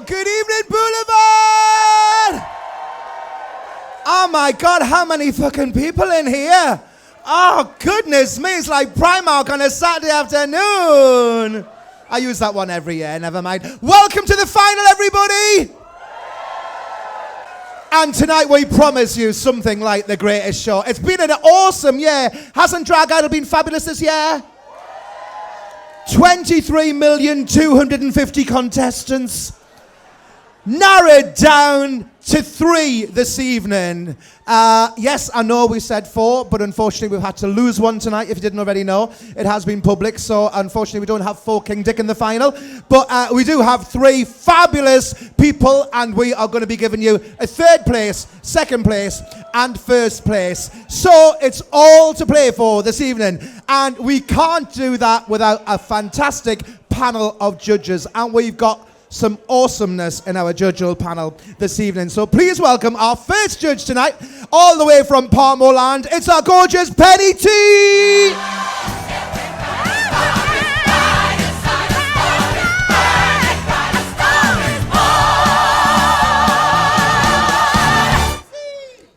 Good evening, Boulevard! Oh my God, how many fucking people in here? Oh, goodness me, it's like Primark on a Saturday afternoon. I use that one every year, never mind. Welcome to the final, everybody! And tonight we promise you something like the greatest show. It's been an awesome year. Hasn't Drag Idol been fabulous this year? 23,250,000 contestants. Narrowed down to 3 this evening. Yes, I know we said 4, but unfortunately we've had to lose one tonight, if you didn't already know. It has been public, so unfortunately we don't have 4 King Dick in the final. But we do have 3 fabulous people, and we are going to be giving you a 3rd place, 2nd place, and 1st place. So it's all to play for this evening. And we can't do that without a fantastic panel of judges. And we've got some awesomeness in our judicial panel this evening. So please welcome our first judge tonight, all the way from Parmoland. It's our gorgeous Penny T!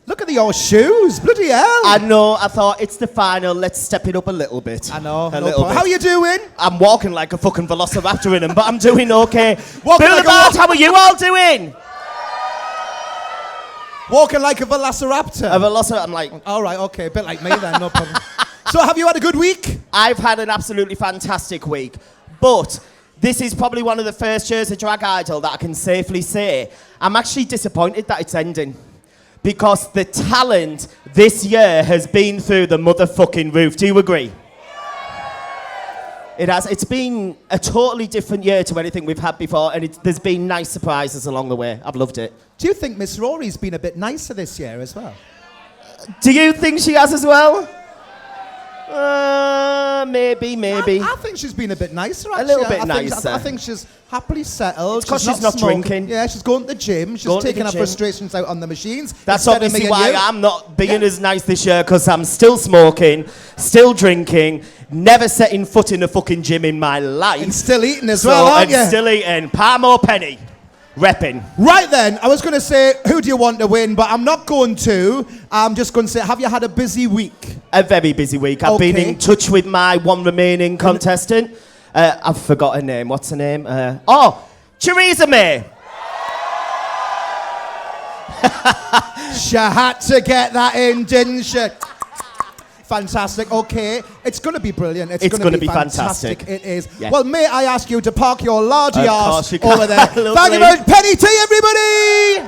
Look at your shoes, bloody hell. I know, I thought it's the final, let's step it up a little bit. I know, a little bit. How are you doing? I'm walking like a fucking velociraptor in them, but I'm doing okay. Boulevard, how are you all doing? Walking like a velociraptor? A velociraptor, I'm like... All right, okay, a bit like me then, no problem. So have you had a good week? I've had an absolutely fantastic week, but this is probably one of the first years of Drag Idol that I can safely say I'm actually disappointed that it's ending. Because the talent this year has been through the motherfucking roof. Do you agree? It has. It's been a totally different year to anything we've had before, and there's been nice surprises along the way. I've loved it. Do you think Miss Rory's been a bit nicer this year as well? Do you think she has as well? Maybe. I think she's been a bit nicer, actually. A little bit nicer. I think she's happily settled. It's because she's not drinking. Yeah, she's going to the gym. She's taking her frustrations out on the machines. That's obviously why I'm not being as nice this year, because I'm still smoking, still drinking, never setting foot in a fucking gym in my life. And still eating as well, aren't you? And still eating. Parmo Penny. Repping. Right then, I was going to say, who do you want to win? But I'm not going to. I'm just going to say, have you had a busy week? A very busy week. I've been in touch with my one remaining contestant. I've forgot her name. What's her name? Theresa May. She had to get that in, didn't she? Fantastic. Okay, it's going to be brilliant. It's going to be fantastic. It is. Yeah. Well, may I ask you to park your largy arse over there? Thank you very much, Penny T, everybody.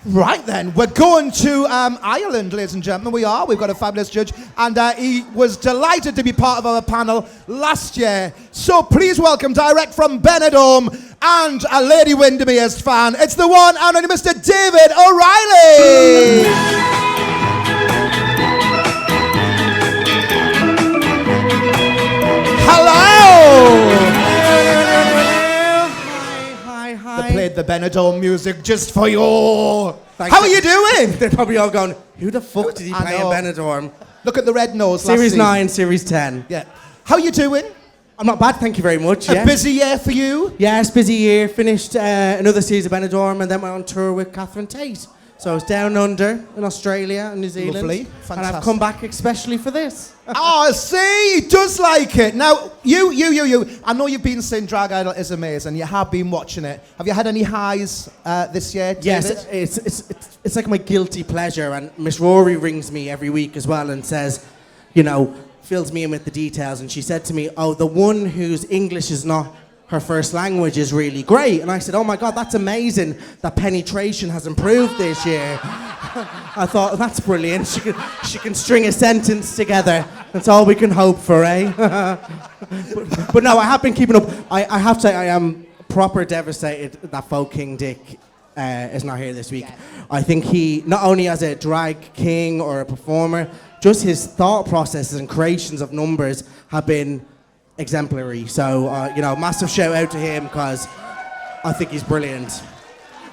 Right then, we're going to Ireland, ladies and gentlemen. We are. We've got a fabulous judge, and he was delighted to be part of our panel last year. So please welcome, direct from Benidorm, and a Lady Windermere's fan. It's the one and only Mr. David O'Reilly. Hello. They played the Benidorm music just for you. How are you doing? They're probably all going, who the fuck did he play in Benidorm? Look at the red nose. Series 9, Series 10. Yeah. How are you doing? I'm not bad, thank you very much. A busy year for you? Yes, busy year. Finished another series of Benidorm and then went on tour with Catherine Tate. So I was down under in Australia and New Zealand. Lovely. Fantastic. And I've come back especially for this. Oh, see, he does like it. Now, you. I know you've been saying Drag Idol is amazing. You have been watching it. Have you had any highs this year, David? Yes, it's like my guilty pleasure. And Miss Rory rings me every week as well and says, you know, fills me in with the details. And she said to me, oh, the one whose English is not her first language is really great. And I said, oh my God, that's amazing that penetration has improved this year. I thought, that's brilliant. She can string a sentence together. That's all we can hope for, eh? but no, I have been keeping up. I have to say, I am proper devastated that Folk King Dick is not here this week. I think he, not only as a drag king or a performer, just his thought processes and creations of numbers have been exemplary. So, you know, massive shout out to him because I think he's brilliant.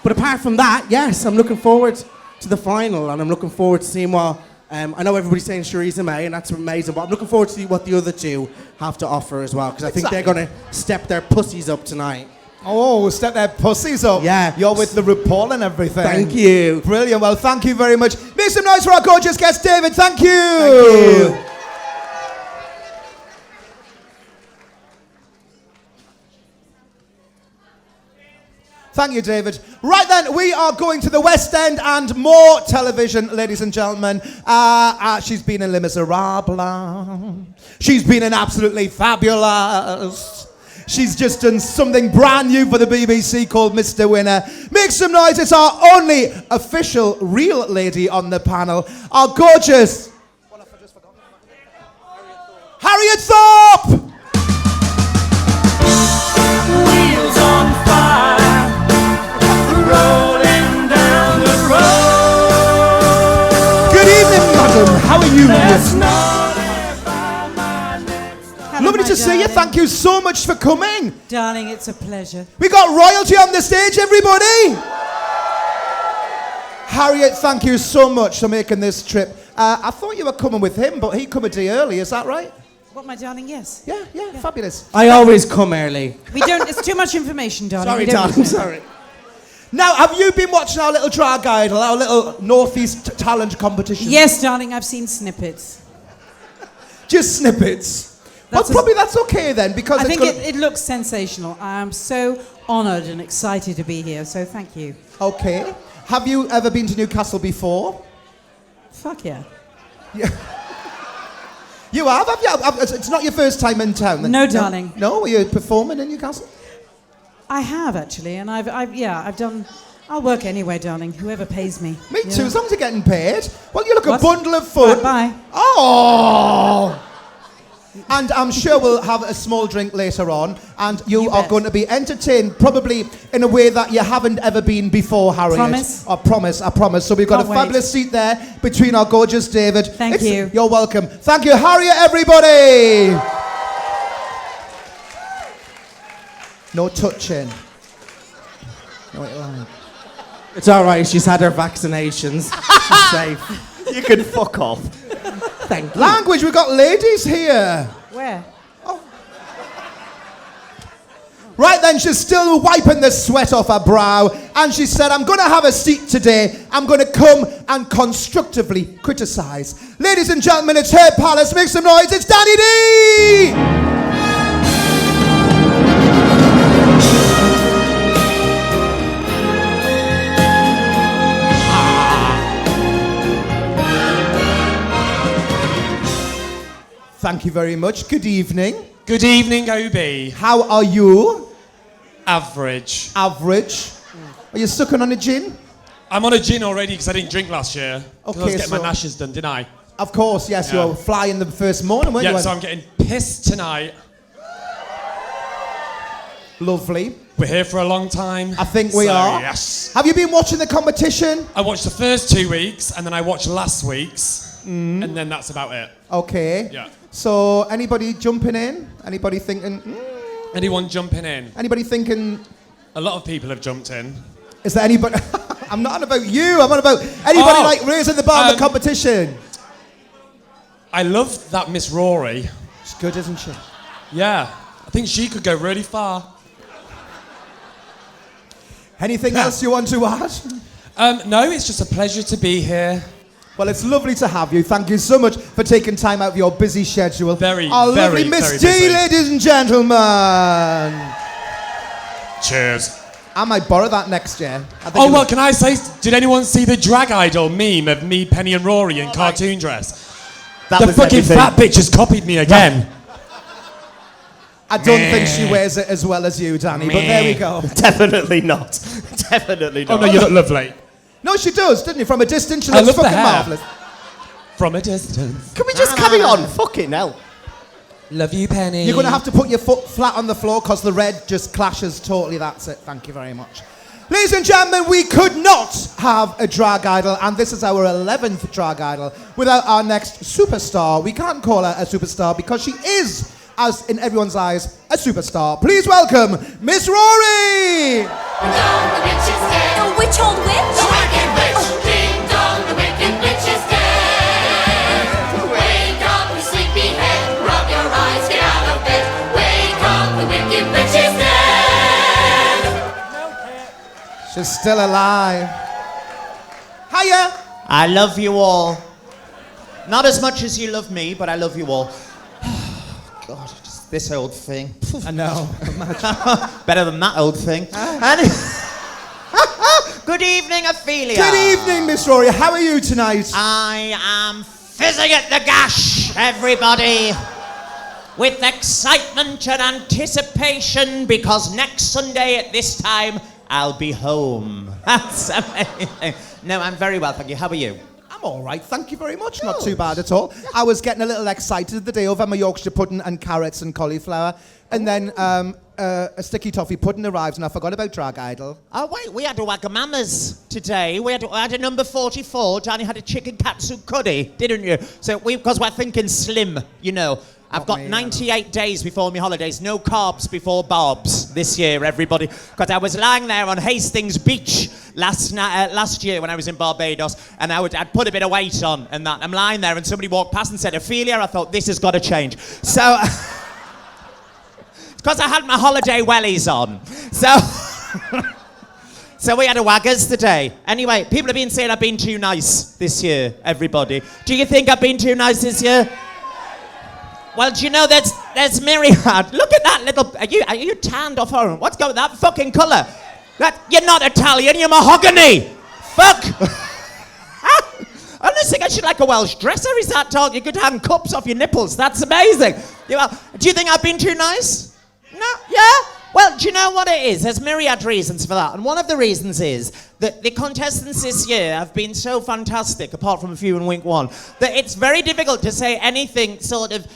But apart from that, yes, I'm looking forward to the final and I'm looking forward to seeing what I know everybody's saying Theresa May, and that's amazing, but I'm looking forward to see what the other two have to offer as well, because I think they're going to step their pussies up tonight. Oh, step their pussies up. Yeah. You're with the RuPaul and everything. Thank you. Brilliant. Well, thank you very much. Make some noise for our gorgeous guest, David. Thank you. Thank you. Thank you, David. Right then, we are going to the West End and more television, ladies and gentlemen. She's been in Les Miserables. She's been in Absolutely Fabulous. She's just done something brand new for the BBC called Mr. Winner. Make some noise. It's our only official real lady on the panel. Our gorgeous... Harriet Thorpe! Wheels on fire, rolling down the road. Good evening, madam. How are you? That's not about my next door. Lovely to see you. Thank you so much for coming. Darling, it's a pleasure. We got royalty on the stage, everybody. Harriet, thank you so much for making this trip. I thought you were coming with him, but he come a day early. Is that right? What, my darling? Yes. Yeah, fabulous. I always come early. We don't. It's too much information, darling. Sorry, We don't darling, need to know. sorry. Now, have you been watching our little drag idol, our little Northeast talent competition? Yes, darling. I've seen snippets. Just snippets. That's Probably that's okay then, because I it's think gonna... it looks sensational. I am so honoured and excited to be here. So thank you. Okay. Have you ever been to Newcastle before? Fuck yeah. You have you? It's not your first time in town, then? No, darling. No? Were you performing in Newcastle? I have actually, and I've done. I'll work anyway, darling. Whoever pays me. Me you too, know. as long as you're getting paid. Well, you look What? a bundle of fun. Bye. Oh! And I'm sure we'll have a small drink later on, and you are bet. going to be entertained, probably in a way that you haven't ever been before, Harriet. Promise? I promise. So we've got Can't a fabulous seat there between our gorgeous David. Thank you. You're welcome. Thank you, Harriet, everybody! No touching. No, wait, right. It's all right. She's had her vaccinations. She's safe. You can fuck off. Thank you. Language, we've got ladies here. Where? Right then, she's still wiping the sweat off her brow, and she said, I'm going to have a seat today. I'm going to come and constructively criticise. Ladies and gentlemen, it's Hair Palace. Make some noise. It's Danny D! Thank you very much. Good evening. Good evening, OB. How are you? Average. Average. Are you sucking on a gin? I'm on a gin already because I didn't drink last year. 'Cause I was Okay, getting my so- nashes done, didn't I? Of course, yes. Yeah. You were flying the first morning, weren't Yeah, you? so I'm getting pissed tonight. Lovely. We're here for a long time. I think we So, are. Yes. Have you been watching the competition? I watched the first 2 weeks and then I watched last week's. And then that's about it. Okay. Yeah. So, anybody jumping in? Anybody thinking? Anyone jumping in? Anybody thinking? A lot of people have jumped in. Is there anybody? I'm not on about you. I'm on about anybody Oh, like raising the bar in the competition. I love that Miss Rory. She's good, isn't she? Yeah. I think she could go really far. Anything else you want to add? No, it's just a pleasure to be here. Well, it's lovely to have you. Thank you so much for taking time out of your busy schedule. Very, Our lovely very, Miss very D, busy. ladies and gentlemen. Cheers. I might borrow that next year. I think Oh, it well, was- can I say, did anyone see the drag idol meme of me, Penny and Rory in cartoon dress? That The was fucking everything. fat bitch has copied me again. I don't think she wears it as well as you, Danny, but there we go. Definitely not. Definitely Oh, not. no, you look lovely. No, she does, doesn't she? From a distance, she I looks love the fucking hair. marvellous. From a distance. Can we just carry on? Fucking hell. Love you, Penny. You're going to have to put your foot flat on the floor because the red just clashes totally. That's it. Thank you very much. Ladies and gentlemen, we could not have a drag idol, and this is our 11th drag idol, without our next superstar. We can't call her a superstar because she is, as in everyone's eyes, a superstar. Please welcome Miss Rory! The witch old witch? The wicked witch! Ding dong, the wicked witch is dead! She's still alive. Hiya! I love you all. Not as much as you love me, but I love you all. God, just this old thing. I know. Better than that old thing. And good evening, Ophelia. Good evening, Miss Rory. How are you tonight? I am fizzing at the gash, everybody. With excitement and anticipation, because next Sunday at this time, I'll be home. That's amazing. No, I'm very well, thank you. How are you? I'm all right, thank you very much. Not too bad at all. I was getting a little excited the day over my Yorkshire pudding and carrots and cauliflower. And then a sticky toffee pudding arrived and I forgot about Drag Idol. Oh, wait, we had a Wagamama's today. We had a number 44. Danny had a chicken katsu curry, didn't you? So because we're thinking slim, you know. I've got 98 days before my holidays, no carbs before barbs this year, everybody. Because I was lying there on Hastings Beach last year when I was in Barbados, and I'd put a bit of weight on and that. I'm lying there and somebody walked past and said, Ophelia, I thought, this has got to change. So, because I had my holiday wellies on. So we had a Waggers today. Anyway, people have been saying I've been too nice this year, everybody. Do you think I've been too nice this year? Well, do you know there's Myriad? Look at that little. Are you tanned off her? What's going with that fucking colour? You're not Italian. You're mahogany. Fuck. I don't think I should like a Welsh dresser. Is that tall? You could hang cups off your nipples. That's amazing. Do you think I've been too nice? No. Yeah. Well, do you know what it is? There's myriad reasons for that. And one of the reasons is that the contestants this year have been so fantastic, apart from a few in week one, that it's very difficult to say anything sort of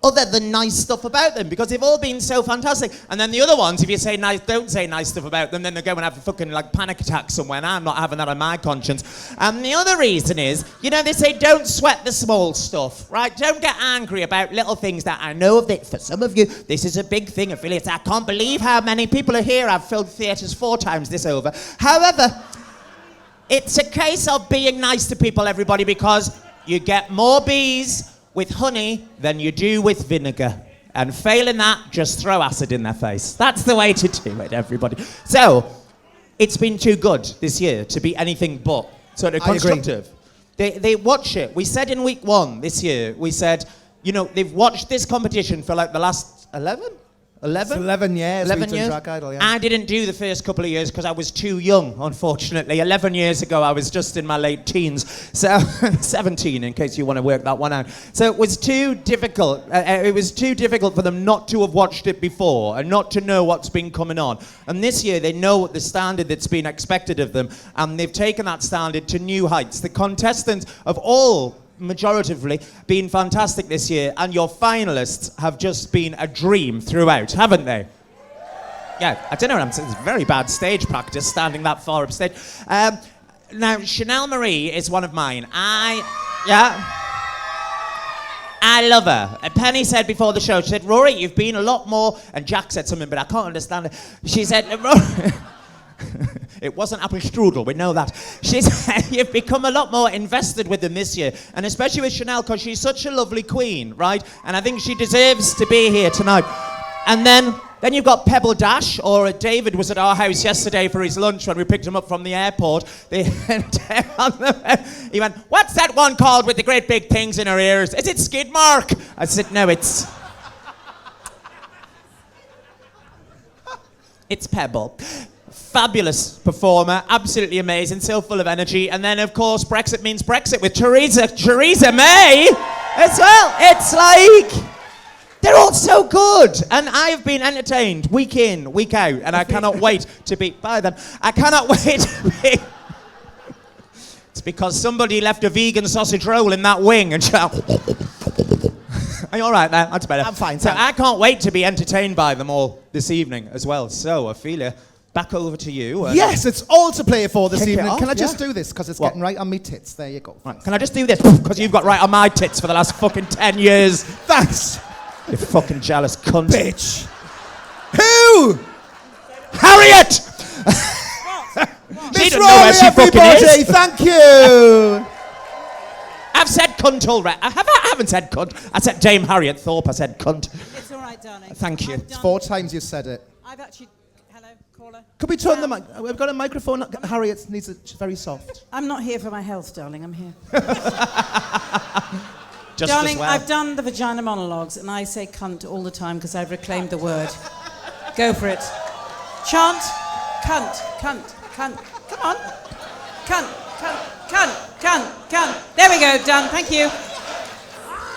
other than nice stuff about them, because they've all been so fantastic. And then the other ones, if you say don't say nice stuff about them, then they go and have a fucking panic attack somewhere, and I'm not having that on my conscience. And the other reason is, they say don't sweat the small stuff, right? Don't get angry about little things that I know that for some of you, this is a big thing, affiliates. I can't believe how many people are here. I've filled theatres 4 times this over. However, it's a case of being nice to people, everybody, because you get more bees with honey than you do with vinegar. And failing that, just throw acid in their face. That's the way to do it, everybody. So, it's been too good this year to be anything but sort of constructive. They watch it. We said in week 1 this year, we said, they've watched this competition for the last 11? 11? It's 11 years. 11 years. Drag Idol, yeah. I didn't do the first couple of years because I was too young, unfortunately. 11 years ago, I was just in my late teens. So, 17, in case you want to work that one out. So it was too difficult. It was too difficult for them not to have watched it before and not to know what's been coming on. And this year, they know the standard that's been expected of them, and they've taken that standard to new heights. The contestants of all majoritively been fantastic this year, and your finalists have just been a dream throughout, haven't they? Yeah, I don't know what I'm saying. It's very bad stage practice standing that far up stage. Now, Chanel Marie is one of mine. I love her. Penny said before the show, she said, Rory, you've been a lot more, and Jack said something, but I can't understand it. She said, Rory, it wasn't apple strudel, we know that. She said, you've become a lot more invested with them this year, and especially with Chanel, because she's such a lovely queen, right? And I think she deserves to be here tonight. And then you've got Pebble Dash, or David was at our house yesterday for his lunch when we picked him up from the airport. He went, what's that one called with the great big things in her ears? Is it Skid Mark? I said, no, it's Pebble. Fabulous performer, absolutely amazing, so full of energy. And then, of course, Brexit means Brexit with Theresa May as well. It's like, they're all so good. And I have been entertained week in, week out, and I cannot wait to be, by them, I cannot wait to be. It's because somebody left a vegan sausage roll in that wing and are you all right there? That's better. I'm fine. So I can't wait to be entertained by them all this evening as well. So, Ophelia, back over to you. Yes, it's all to play for this Kick it evening. off, Can I just yeah. do this? Because it's What? getting right on me tits. There you go. Right, can I just do this? Because you've got right on my tits for the last fucking 10 years. Thanks, You fucking jealous cunt. bitch. Who? Harriet! She Miss doesn't know where Rory, she fucking everybody. is. Thank you. I've said cunt already. I haven't said cunt. I said Dame Harriet Thorpe. I said cunt. It's all right, darling. Thank you. I've done- 4 times you said it. I've actually... Hello? Caller. Could we turn the mic? We've got a microphone. Harriet needs it very soft. I'm not here for my health, darling. I'm here. Just Darling, as well. I've done the vagina monologues and I say cunt all the time because I've reclaimed the word. Go for it. Chant. Cunt. Cunt. Cunt. Come on. Cunt. Cunt. Cunt. Cunt. Cunt. There we go. Done. Thank you.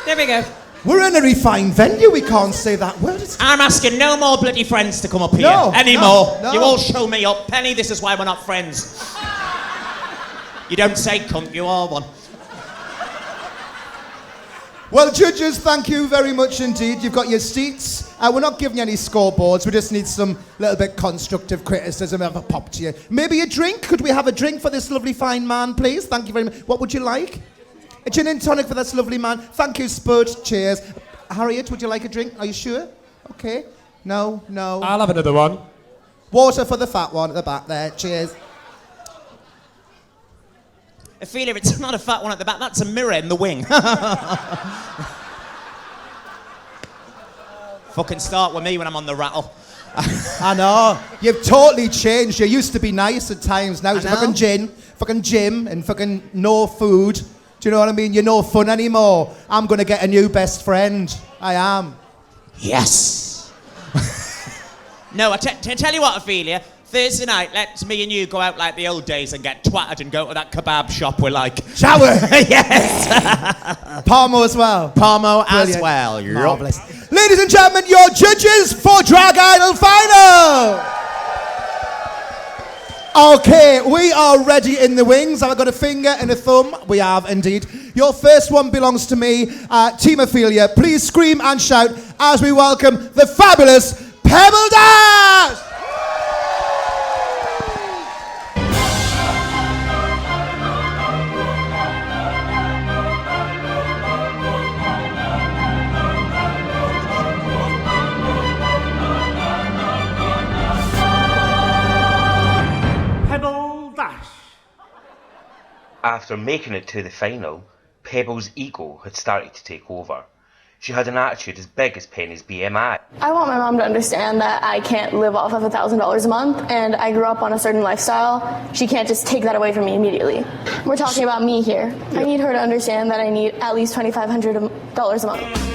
There we go. We're in a refined venue. We can't say that word. I'm asking no more bloody friends to come up here No, anymore. no. You all show me up. Penny, this is why we're not friends. You don't say cunt, you are one. Well, judges, thank you very much indeed. You've got your seats. We're not giving you any scoreboards. We just need some little bit constructive criticism. Have a pop to you. Maybe a drink. Could we have a drink for this lovely fine man, please? Thank you very much. What would you like? A gin and tonic for this lovely man. Thank you, Spud. Cheers. Harriet, would you like a drink? Are you sure? Okay. No. I'll have another one. Water for the fat one at the back there. Cheers. Ophelia, it's not a fat one at the back, that's a mirror in the wing. Fucking start with me when I'm on the rattle. I know. You've totally changed. You used to be nice at times. Now it's fucking gym, and fucking no food. Do you know what I mean? You're no fun anymore. I'm going to get a new best friend. I am. Yes. No, I tell you what, Ophelia. Thursday night, let's me and you go out like the old days and get twatted and go to that kebab shop we like. Shall we? Yes. Parmo as well. Parmo as Brilliant. well. Marvellous. Ladies and gentlemen, your judges for Drag Idol Final. Okay, we are ready in the wings. Have I got a finger and a thumb? We have indeed. Your first one belongs to me. Team Ophelia, please scream and shout as we welcome the fabulous Pebble Dash! Pebble Dash. After making it to the final, Pebble's ego had started to take over. She had an attitude as big as Penny's BMI. I want my mom to understand that I can't live off of $1,000 a month, and I grew up on a certain lifestyle. She can't just take that away from me immediately. We're talking about me here. I need her to understand that I need at least $2,500 a month.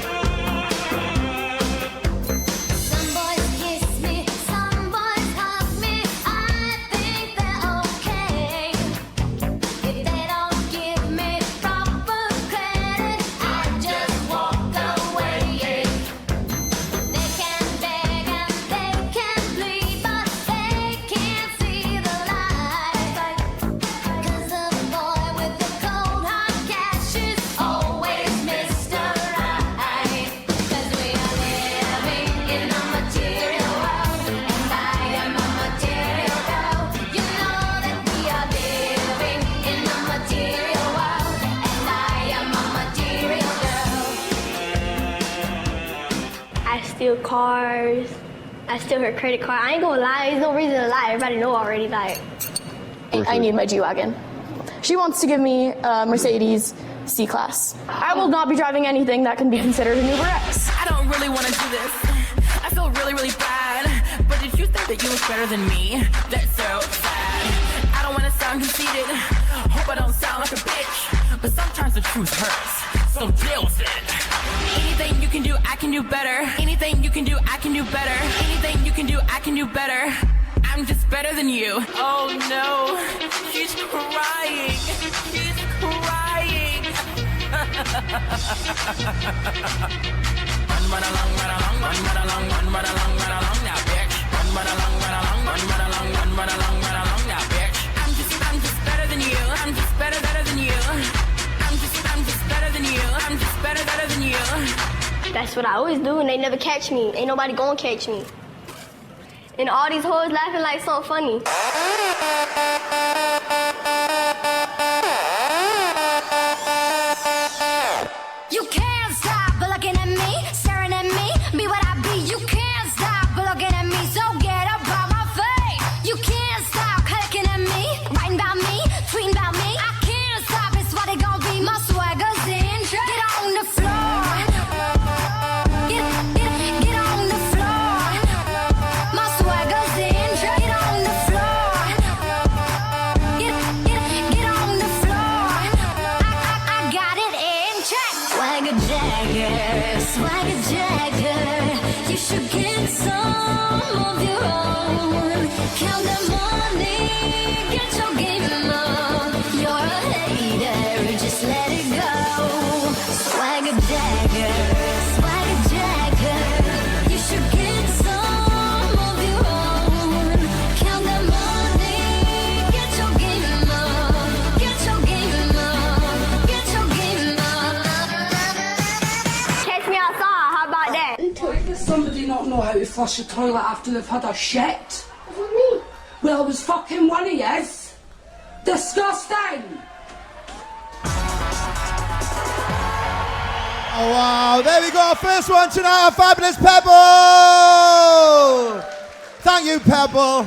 I steal cars. I steal her credit card. I ain't gonna lie. There's no reason to lie. Everybody know already. Like, I need my G-Wagon. She wants to give me a Mercedes C-Class. I will not be driving anything that can be considered an Uber X. I don't really want to do this. I feel really, really bad. But did you think that you was better than me? That's so sad. I don't want to sound conceited. Hope I don't sound like a bitch. But sometimes the truth hurts. So deal with it. Anything you can do, I can do better. Anything you can do, I can do better. Anything you can do, I can do better. I'm just better than you. Oh no, she's crying. She's crying. Run right along, right along, run right along, run right along, right along now, bitch. Run right along, right along, run right along, run right along, right along now, bitch. I'm just better than you. I'm just better than you. I'm just better than you. I'm just better than you. That's what I always do, and they never catch me. Ain't nobody gonna catch me. And all these hoes laughing like something funny. You can't stop looking at me, staring at me, be what I be. You can't stop looking at me, so get up on my face. You can't stop looking at me, writing about me, tweeting about me. I can't stop, it's what it gon' be. My swagger's in, get on the floor. Get on the floor. My swagger's in, get on Swagger Jagger, Swagger Jagger. You should get some of your own. Count the money, get your game on. You're a hater, just let it go. Swagger Jagger, Swagger Jagger. You should get some of your own. Count the money, get your game on. Get your game on. Get your game on. Catch me outside, how about that? Does somebody not know how to flush a toilet after they've had a shit? What do you mean? Well, it was fucking one of yours. Disgusting! Oh, wow. There we go. First one tonight, our fabulous Pebble. Thank you, Pebble.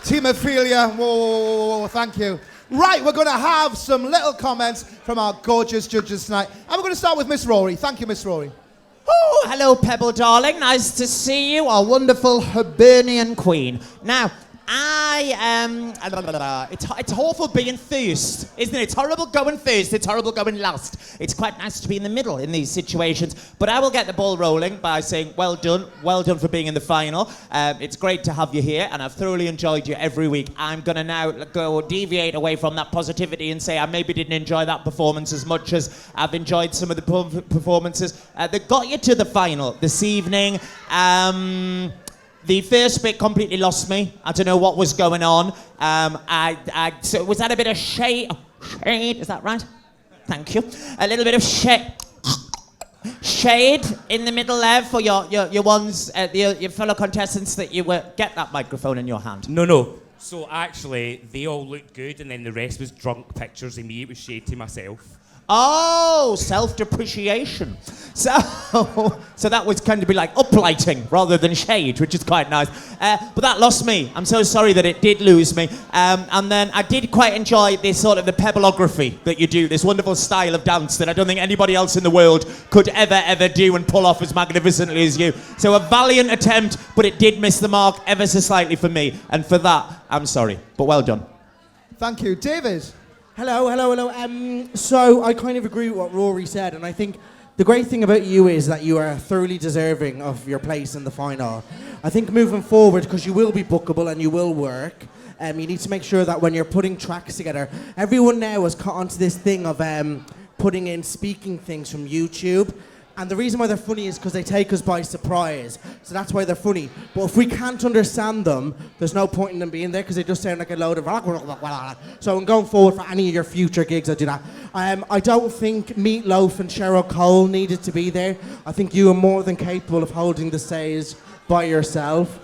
Team Ophelia. Whoa, thank you. Right, we're going to have some little comments from our gorgeous judges tonight. And we're going to start with Miss Rory. Thank you, Miss Rory. Oh, hello, Pebble, darling. Nice to see you, our wonderful Hibernian queen. Now, it's awful being first, isn't it? It's horrible going first, it's horrible going last. It's quite nice to be in the middle in these situations. But I will get the ball rolling by saying well done for being in the final. It's great to have you here, and I've thoroughly enjoyed you every week. I'm going to now go deviate away from that positivity and say I maybe didn't enjoy that performance as much as I've enjoyed some of the performances that got you to the final this evening. The first bit completely lost me. I don't know what was going on. So was that a bit of shade? Is that right? Thank you. A little bit of shade in the middle there for your ones, your fellow contestants that you were. Get that microphone in your hand. No. So actually, they all looked good, and then the rest was drunk pictures of me. It was shade to myself. Oh, self-depreciation. So that was kind of be like uplighting rather than shade, which is quite nice. But that lost me. I'm so sorry that it did lose me. And then I did quite enjoy this sort of the pebbleography that you do, this wonderful style of dance that I don't think anybody else in the world could ever do and pull off as magnificently as you. So a valiant attempt, but it did miss the mark ever so slightly for me. And for that, I'm sorry, but well done. Thank you. David. Hello. So I kind of agree with what Rory said, and I think the great thing about you is that you are thoroughly deserving of your place in the final. I think moving forward, because you will be bookable and you will work, you need to make sure that when you're putting tracks together, everyone now has caught onto this thing of putting in speaking things from YouTube. And the reason why they're funny is because they take us by surprise. So that's why they're funny. But if we can't understand them, there's no point in them being there because they just sound like a load of... So I'm going forward for any of your future gigs, I do that. I don't think Meatloaf and Cheryl Cole needed to be there. I think you are more than capable of holding the stage by yourself.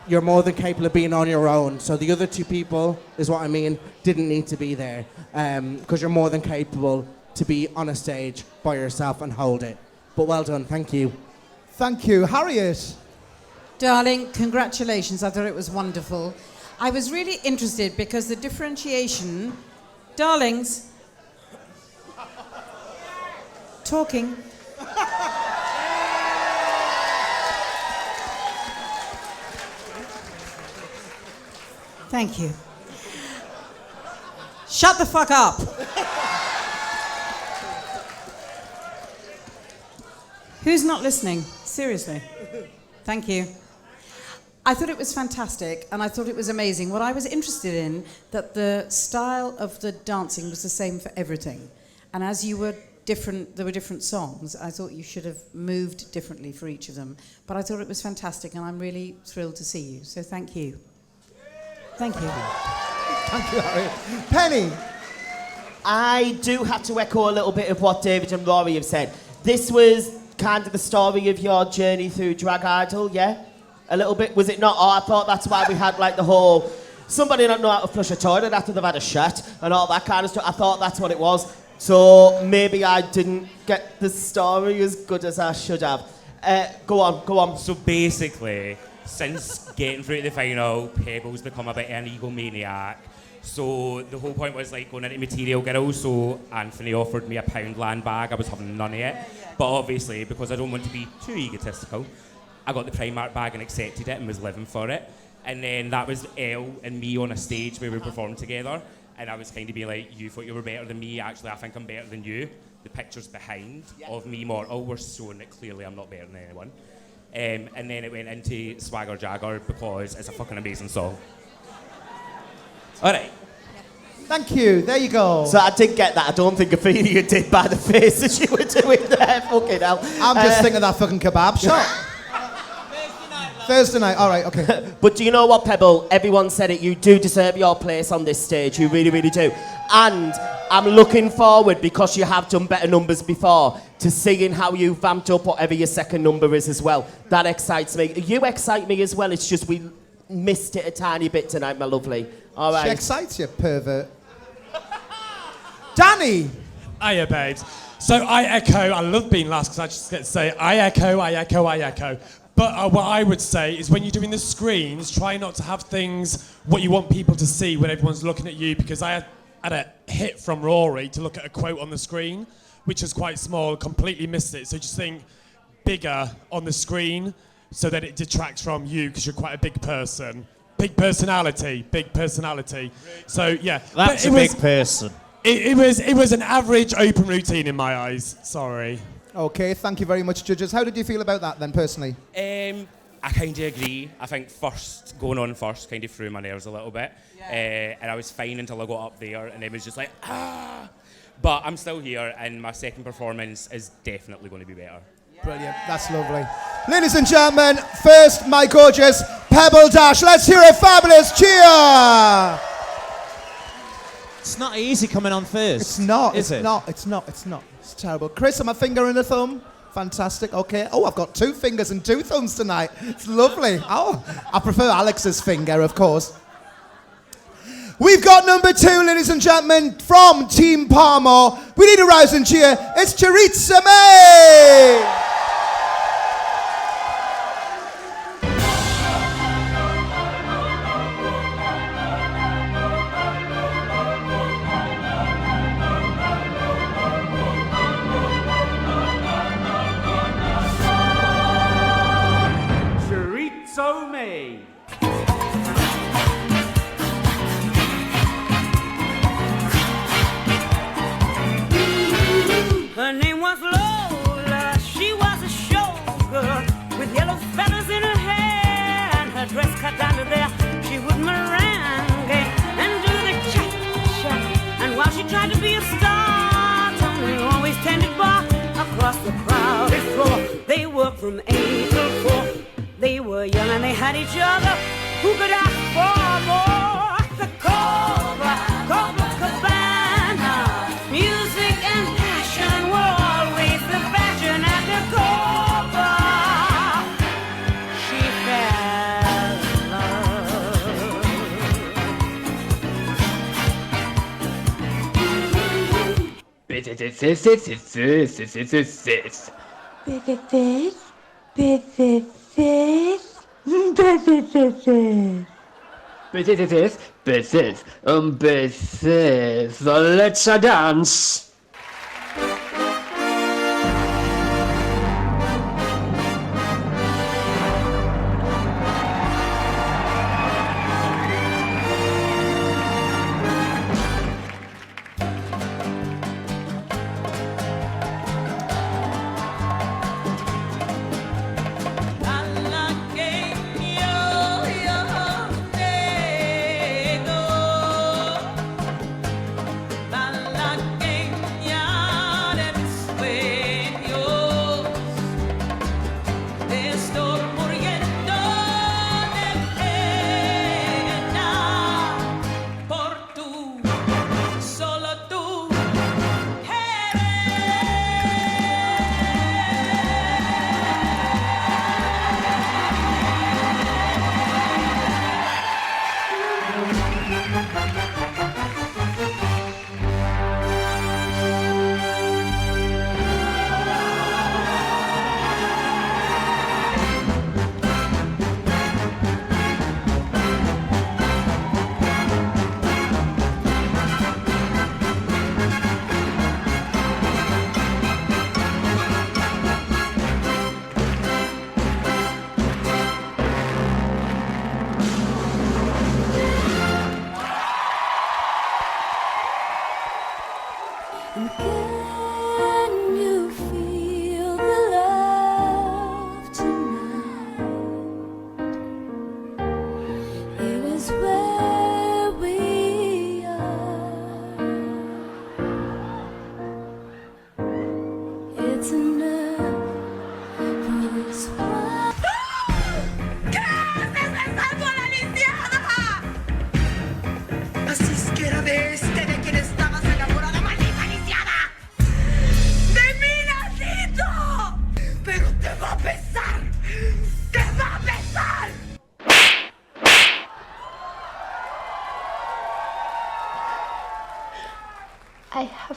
You're more than capable of being on your own. So the other two people, is what I mean, didn't need to be there. Because you're more than capable to be on a stage by yourself and hold it. But well done, thank you. Thank you. Harriet. Darling, congratulations. I thought it was wonderful. I was really interested because the differentiation... Darlings. Talking. Thank you. Shut the fuck up. Who's not listening? Seriously. Thank you. I thought it was fantastic and I thought it was amazing. What I was interested in, that the style of the dancing was the same for everything. And as you were different, there were different songs, I thought you should have moved differently for each of them. But I thought it was fantastic and I'm really thrilled to see you. So thank you. Thank you. Thank you, Harriet. Penny. I do have to echo a little bit of what David and Rory have said. This was kind of the story of your journey through Drag Idol, yeah? A little bit, was it not? Oh, I thought that's why we had like the whole, somebody don't know how to flush a toilet after they've had a shit and all that kind of stuff. I thought that's what it was. So maybe I didn't get the story as good as I should have. Go on. So basically, since getting through to the final, Pebble's become a bit of an egomaniac. So the whole point was like going into Material Girls, so Anthony offered me a £1 bag, I was having none of it. But obviously, because I don't want to be too egotistical, I got the Primark bag and accepted it and was living for it. And then that was Elle and me on a stage where we performed together. And I was kind of being like, you thought you were better than me, actually I think I'm better than you. the pictures behind of me mortal were showing that clearly I'm not better than anyone. And then it went into Swagger Jagger because it's a fucking amazing song. All right. Thank you. There you go. So I did get that. I don't think Ophelia did by the faces you were doing there. Fucking hell. I'm just thinking of that fucking kebab shop. Thursday night. All right, okay. But do you know what, Pebble? Everyone said it. You do deserve your place on this stage. You really, really do. And I'm looking forward, because you have done better numbers before, to seeing how you vamped up whatever your second number is as well. That excites me. You excite me as well. It's just we missed it a tiny bit tonight, my lovely. All right. She excites you, pervert. Danny! Hiya, babes. So I love being last because I just get to say, I echo. But what I would say is when you're doing the screens, try not to have things what you want people to see when everyone's looking at you, because I had a hit from Rory to look at a quote on the screen, which was quite small, completely missed it. So just think bigger on the screen so that it detracts from you because you're quite a big person. Big personality. So yeah. That's a big person. It was an average open routine in my eyes. Sorry. Okay, thank you very much, judges. How did you feel about that then, personally? I kind of agree. I think going on first kind of threw my nerves a little bit. And I was fine until I got up there, and it was just like, ah. But I'm still here, and my second performance is definitely going to be better. Brilliant, that's lovely. Ladies and gentlemen, first, my gorgeous Pebble Dash. Let's hear a fabulous cheer! It's not easy coming on first. It's not, is it's not. It's terrible. Chris, am I finger and a thumb? Fantastic, okay. Oh, I've got 2 fingers and 2 thumbs tonight. It's lovely. Oh, I prefer Alex's finger, of course. We've got number 2, ladies and gentlemen, from Team Parmo. We need a rousing cheer. It's Charitza May! So me. Her name was Lola. She was a showgirl with yellow feathers in her hair and her dress cut down to there. She would merengue and do the cha-cha. And while she tried to be a star, Tony always tended bar across the crowded floor. They worked from 8 till 4. They were young and they had each other. Who could ask for more? The Cobra Cabana. Music and passion were always the fashion at the Cobra. She fell in So let's dance. La la game.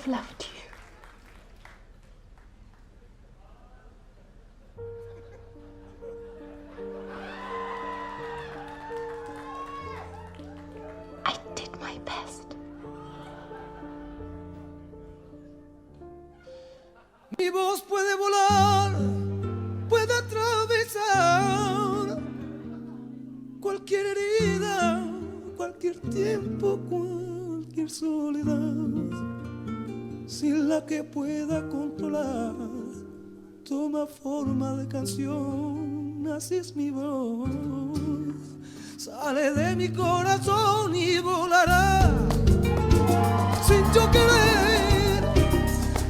I've loved you. I did my best. Mi voz puede volar, puede atravesar cualquier herida, cualquier tiempo, cualquier soledad. Sin la que pueda controlar, toma forma de canción, así es mi voz. Sale de mi corazón y volará sin yo querer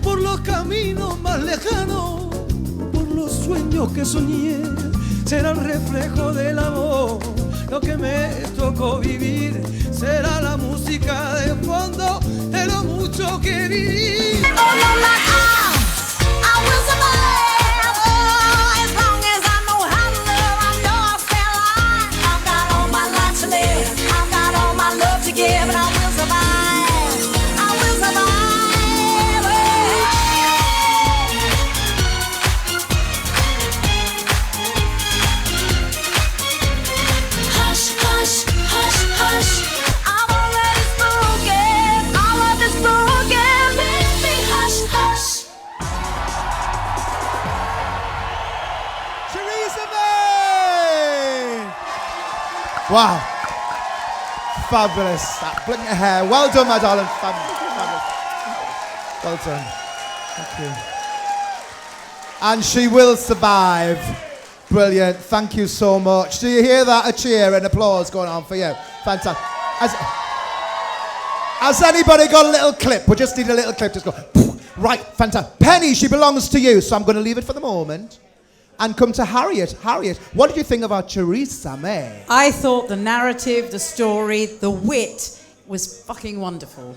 por los caminos más lejanos, por los sueños que soñé. Será el reflejo del amor, lo que me tocó vivir. Será la música de fondo de lo mucho que viví. Wow. Fabulous. That blinking hair. Well done, my darling. Fabulous. Well done. Thank you. And she will survive. Brilliant. Thank you so much. Do you hear that? A cheer and applause going on for you. Fantastic. Has anybody got a little clip? We just need a little clip. Just go. Right. Fantastic. Penny, she belongs to you, so I'm going to leave it for the moment. And come to Harriet. Harriet, what did you think about Theresa May? I thought the narrative, the story, the wit was fucking wonderful.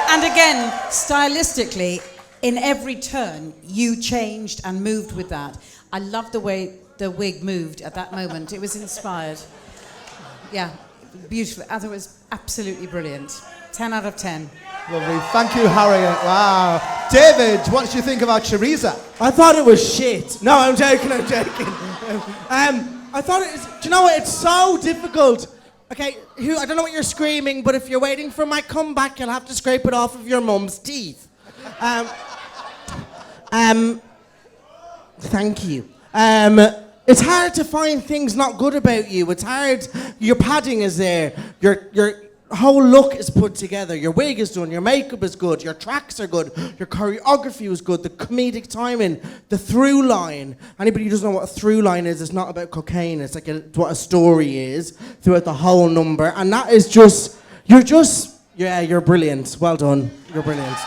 And again, stylistically, in every turn, you changed and moved with that. I loved the way the wig moved at that moment. It was inspired. Yeah, beautiful. I thought it was absolutely brilliant. 10 out of 10. Lovely. Thank you, Harriet. Wow. David, what did you think about Theresa? I thought it was shit. No, I'm joking. I thought it was... Do you know what? It's so difficult. Okay, I don't know what you're screaming, but if you're waiting for my comeback, you'll have to scrape it off of your mum's teeth. Thank you. It's hard to find things not good about you. It's hard. Your padding is there. Your whole look is put together. Your wig is done. Your makeup is good. Your tracks are good. Your choreography was good. The comedic timing, the through line. Anybody who doesn't know what a through line is, it's not about cocaine. It's like what a story is throughout the whole number. And that is just, you're brilliant. Well done. You're brilliant.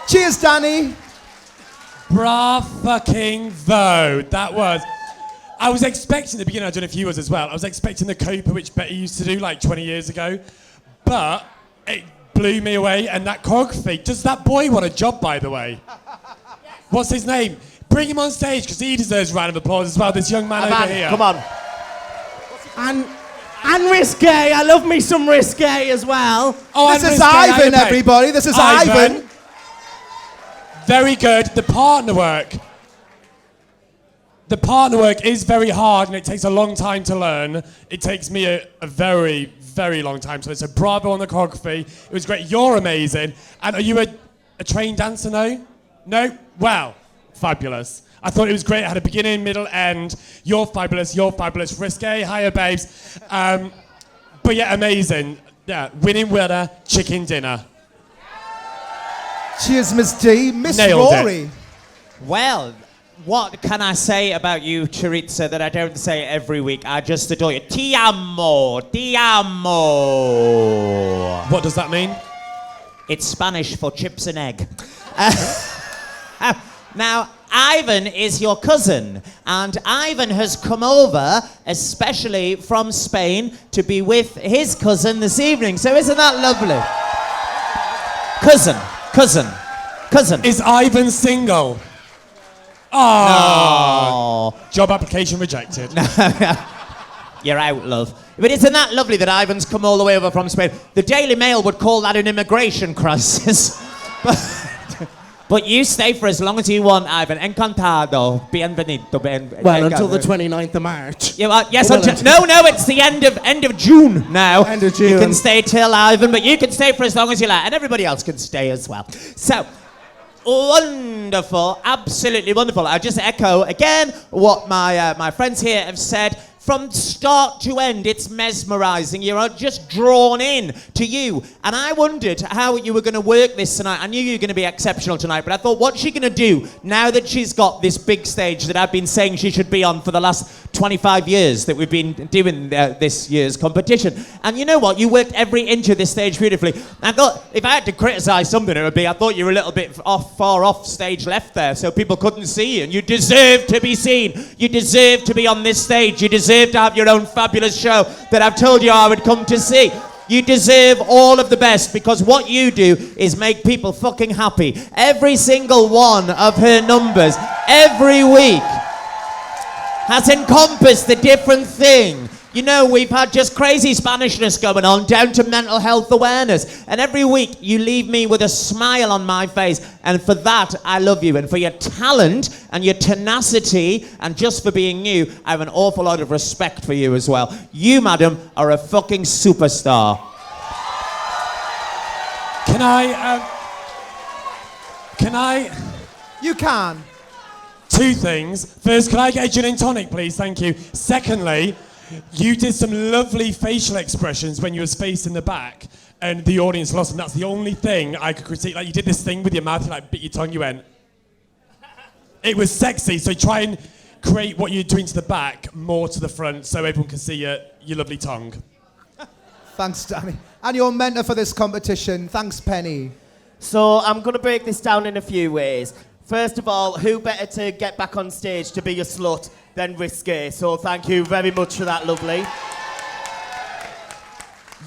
Cheers, Danny. Bra fucking though. That was... I was expecting the beginning, I don't know if you was as well, I was expecting the Cooper which Betty used to do like 20 years ago, but it blew me away, and that choreography, does that boy want a job, by the way? What's his name? Bring him on stage, because he deserves a round of applause as well, this young man over here. Come on. And risque, I love me some risque as well. Oh, this is Ivan, everybody, this is Ivan. Very good, the partner work. The partner work is very hard and it takes a long time to learn. It takes me a very, very long time to learn. So bravo on the choreography. It was great. You're amazing. And are you a trained dancer now? No? Well, fabulous. I thought it was great. It had a beginning, middle, end. You're fabulous. Risque, hiya, babes. But yeah, amazing. Yeah, winning winner, chicken dinner. Cheers, Miss D. Miss Nailed Rory. it. Well, what can I say about you, Theresa, that I don't say every week? I just adore you. Ti amo, ti amo. What does that mean? It's Spanish for chips and egg. Now, Ivan is your cousin, and Ivan has come over, especially from Spain, to be with his cousin this evening. So isn't that lovely? Cousin. Is Ivan single? Oh, no. Job application rejected. You're out, love. But isn't that lovely that Ivan's come all the way over from Spain? The Daily Mail would call that an immigration crisis. But you stay for as long as you want, Ivan. Encantado. Bienvenido. Well, until the 29th of March. Yeah, well, yes, no, it's the end of June now. End of June. You can stay till Ivan, but you can stay for as long as you like, and everybody else can stay as well. So, wonderful, absolutely wonderful. I'll just echo again what my friends here have said. From start to end, it's mesmerising. You're just drawn in to you. And I wondered how you were going to work this tonight. I knew you were going to be exceptional tonight, but I thought, what's she going to do now that she's got this big stage that I've been saying she should be on for the last 25 years that we've been doing this year's competition? And you know what? You worked every inch of this stage beautifully. I thought, if I had to criticise something, it would be, I thought you were a little bit far off stage left there, so people couldn't see you. And you deserve to be seen. You deserve to be on this stage. You deserve to have your own fabulous show that I've told you I would come to see. You deserve all of the best, because what you do is make people fucking happy. Every single one of her numbers, every week, has encompassed a different thing. You know, we've had just crazy Spanishness going on, down to mental health awareness. And every week, you leave me with a smile on my face. And for that, I love you. And for your talent and your tenacity, and just for being you, I have an awful lot of respect for you as well. You, madam, are a fucking superstar. Can I... You can. Two things. First, can I get a gin and tonic, please? Thank you. Secondly, you did some lovely facial expressions when you were spaced in the back and the audience lost them. That's the only thing I could critique. Like, you did this thing with your mouth, you like bit your tongue, you went. It was sexy, so try and create what you're doing to the back more to the front so everyone can see your lovely tongue. Thanks, Danny. And your mentor for this competition. Thanks, Penny. So I'm going to break this down in a few ways. First of all, who better to get back on stage to be a slut than Risque? So thank you very much for that, lovely.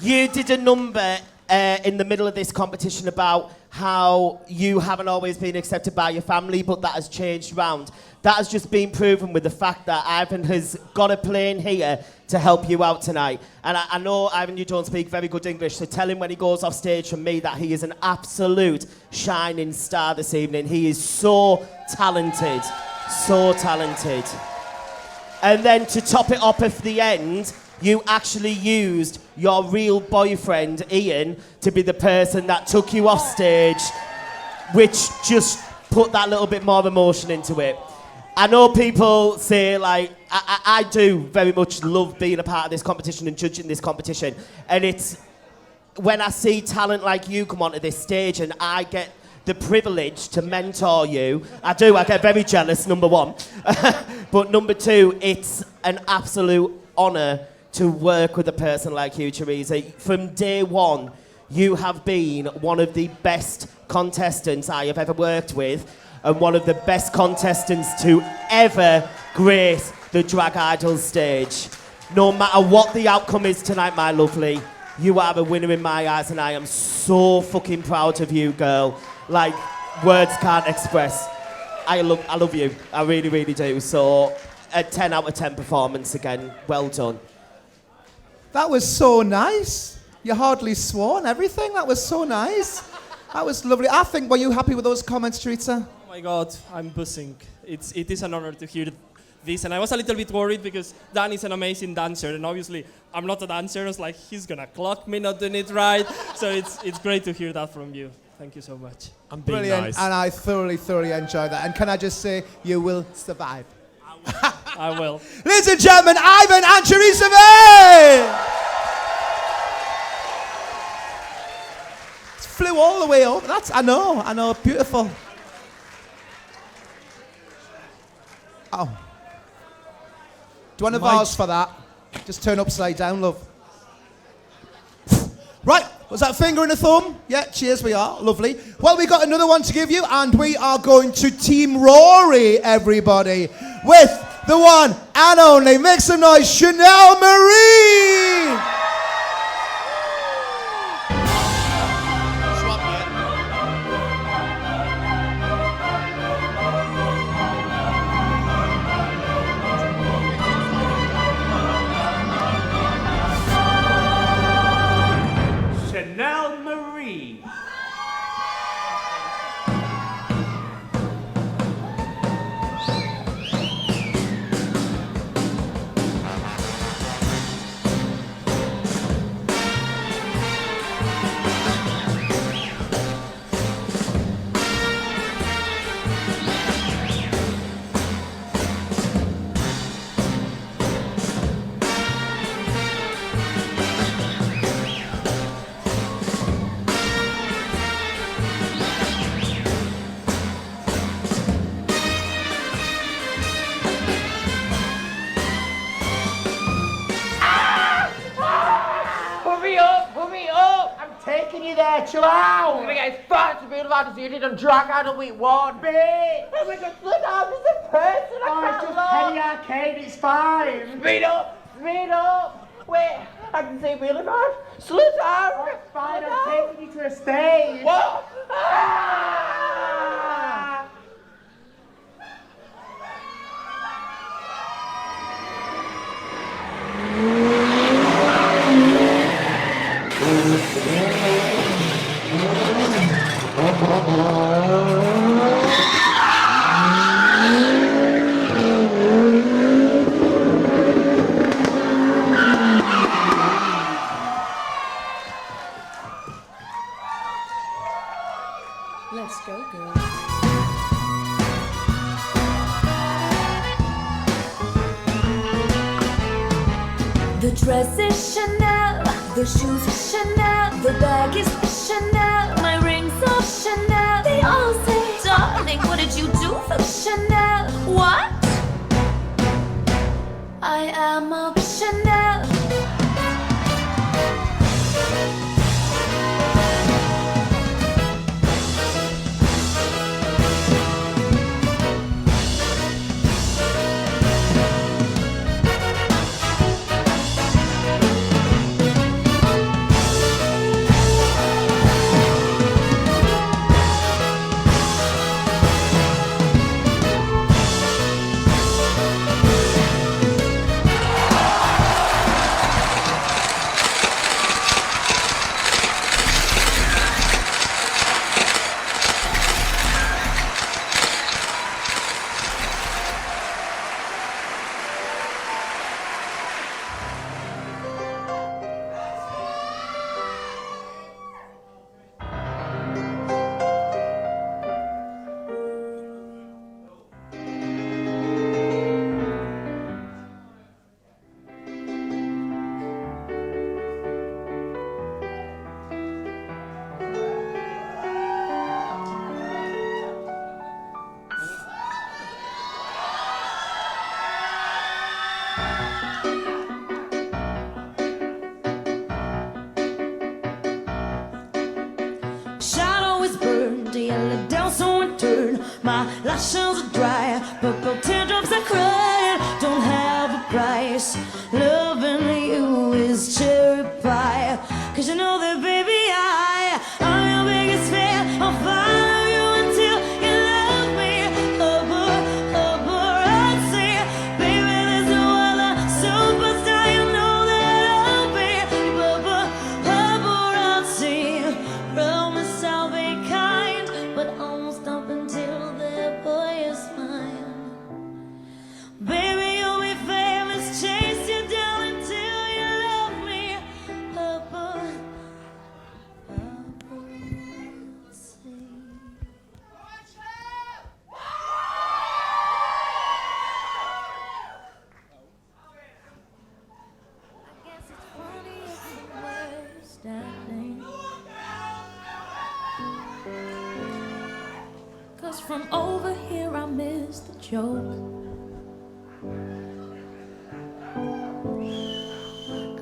You did a number in the middle of this competition about how you haven't always been accepted by your family, but that has changed round. That has just been proven with the fact that Ivan has got a plane here to help you out tonight. And I know, Ivan, you don't speak very good English, so tell him when he goes off stage from me that he is an absolute shining star this evening. He is so talented, so talented. And then to top it up at the end, you actually used your real boyfriend, Ian, to be the person that took you off stage, which just put that little bit more emotion into it. I know people say, like, I do very much love being a part of this competition and judging this competition. And it's when I see talent like you come onto this stage and I get the privilege to mentor you. I get very jealous, number one. But number two, it's an absolute honour to work with a person like you, Teresa. From day one, you have been one of the best contestants I have ever worked with, and one of the best contestants to ever grace the Drag Idol stage. No matter what the outcome is tonight, my lovely, you are a winner in my eyes, and I am so fucking proud of you, girl. Like, words can't express. I love you. I really, really do. So, a 10 out of 10 performance again. Well done. That was so nice. You hardly swore and everything. That was so nice. That was lovely. I think, were you happy with those comments, Teresa? Oh my God, I'm buzzing. It is an honor to hear this, and I was a little bit worried because Dan is an amazing dancer, and obviously I'm not a dancer. I was like, he's gonna clock me not doing it right. So it's great to hear that from you. Thank you so much. I'm being Brilliant, nice. and I thoroughly enjoyed that. And can I just say, you will survive. I will. Ladies and gentlemen, Ivan and Teresa May! Flew all the way over. I know, beautiful. Oh. Do you want a vase for that? Just turn upside down, love. Right, was that finger and a thumb? Yeah, cheers, we are. Lovely. Well, we got another one to give you, and we are going to Team Rory, everybody, with the one and only, make some noise, Chanel Marie! chill out. We're gonna get fucked to Boulevard as you did on Drag Idol Week 1. Bitch! Oh my god, slow down, there's a person I can't look. Penny Arcade, it's fine. Speed up. Wait, I can say Boulevard. Slow down. Oh, it's fine, I'm taking you to a stage. What? Ah! Let's go, girl. The dress is Chanel, the shoes is Chanel, the bag is Chanel, my rings are Chanel. They all say, darling, what did you do for Chanel? What? I am a Chanel. Shadow is burned, yellow down so in turn. My lashes are dry, purple teardrops are crying. Don't have a price, loving you is cherry pie. Cause you know that baby I'm your biggest fan. I'll follow you until you love me. Paparazzi, baby there's no other superstar. You know that I'll be paparazzi. Promise I'll be kind, but I won't stop until that boy is mine. Baby, you'll be famous, chase you down until you love me. Paparazzi. Cause from over here I miss the joke.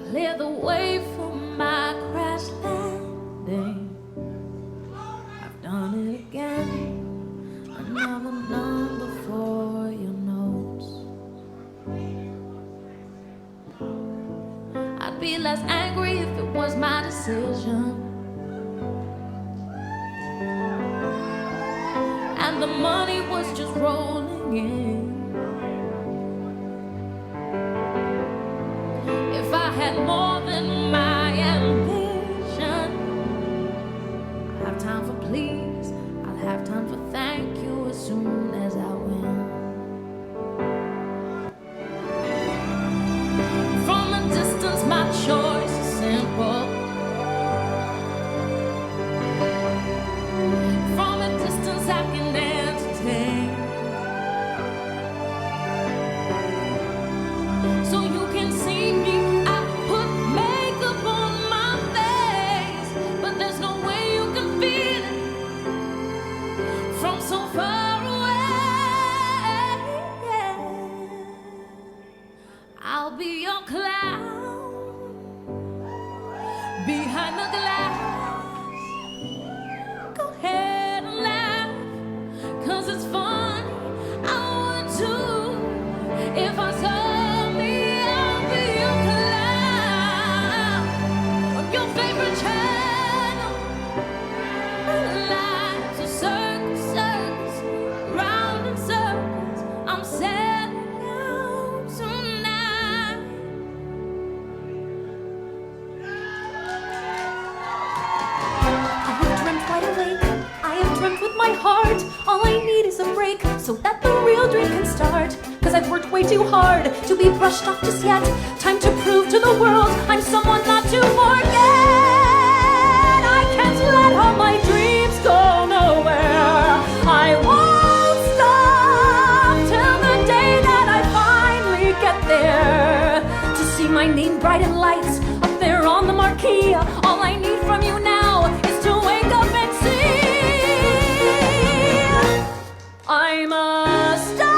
Clear the way for my crash landing. I've done it again. Another number for your notes. I'd be less angry if it was my decision. And the money was just rolling in. If I had more than my ambition, I'll have time for please, I'll have time for thank you as soon as I win. From a distance my choice is simple. From a distance I can entertain. So you can see me, I put makeup on my face, but there's no way you can feel it from so far away. I've worked way too hard to be brushed off just yet. Time to prove to the world I'm someone not to forget. I can't let all my dreams go nowhere. I won't stop till the day that I finally get there. To see my name bright in lights up there on the marquee. All I need from you now is to wake up and see I'm a star.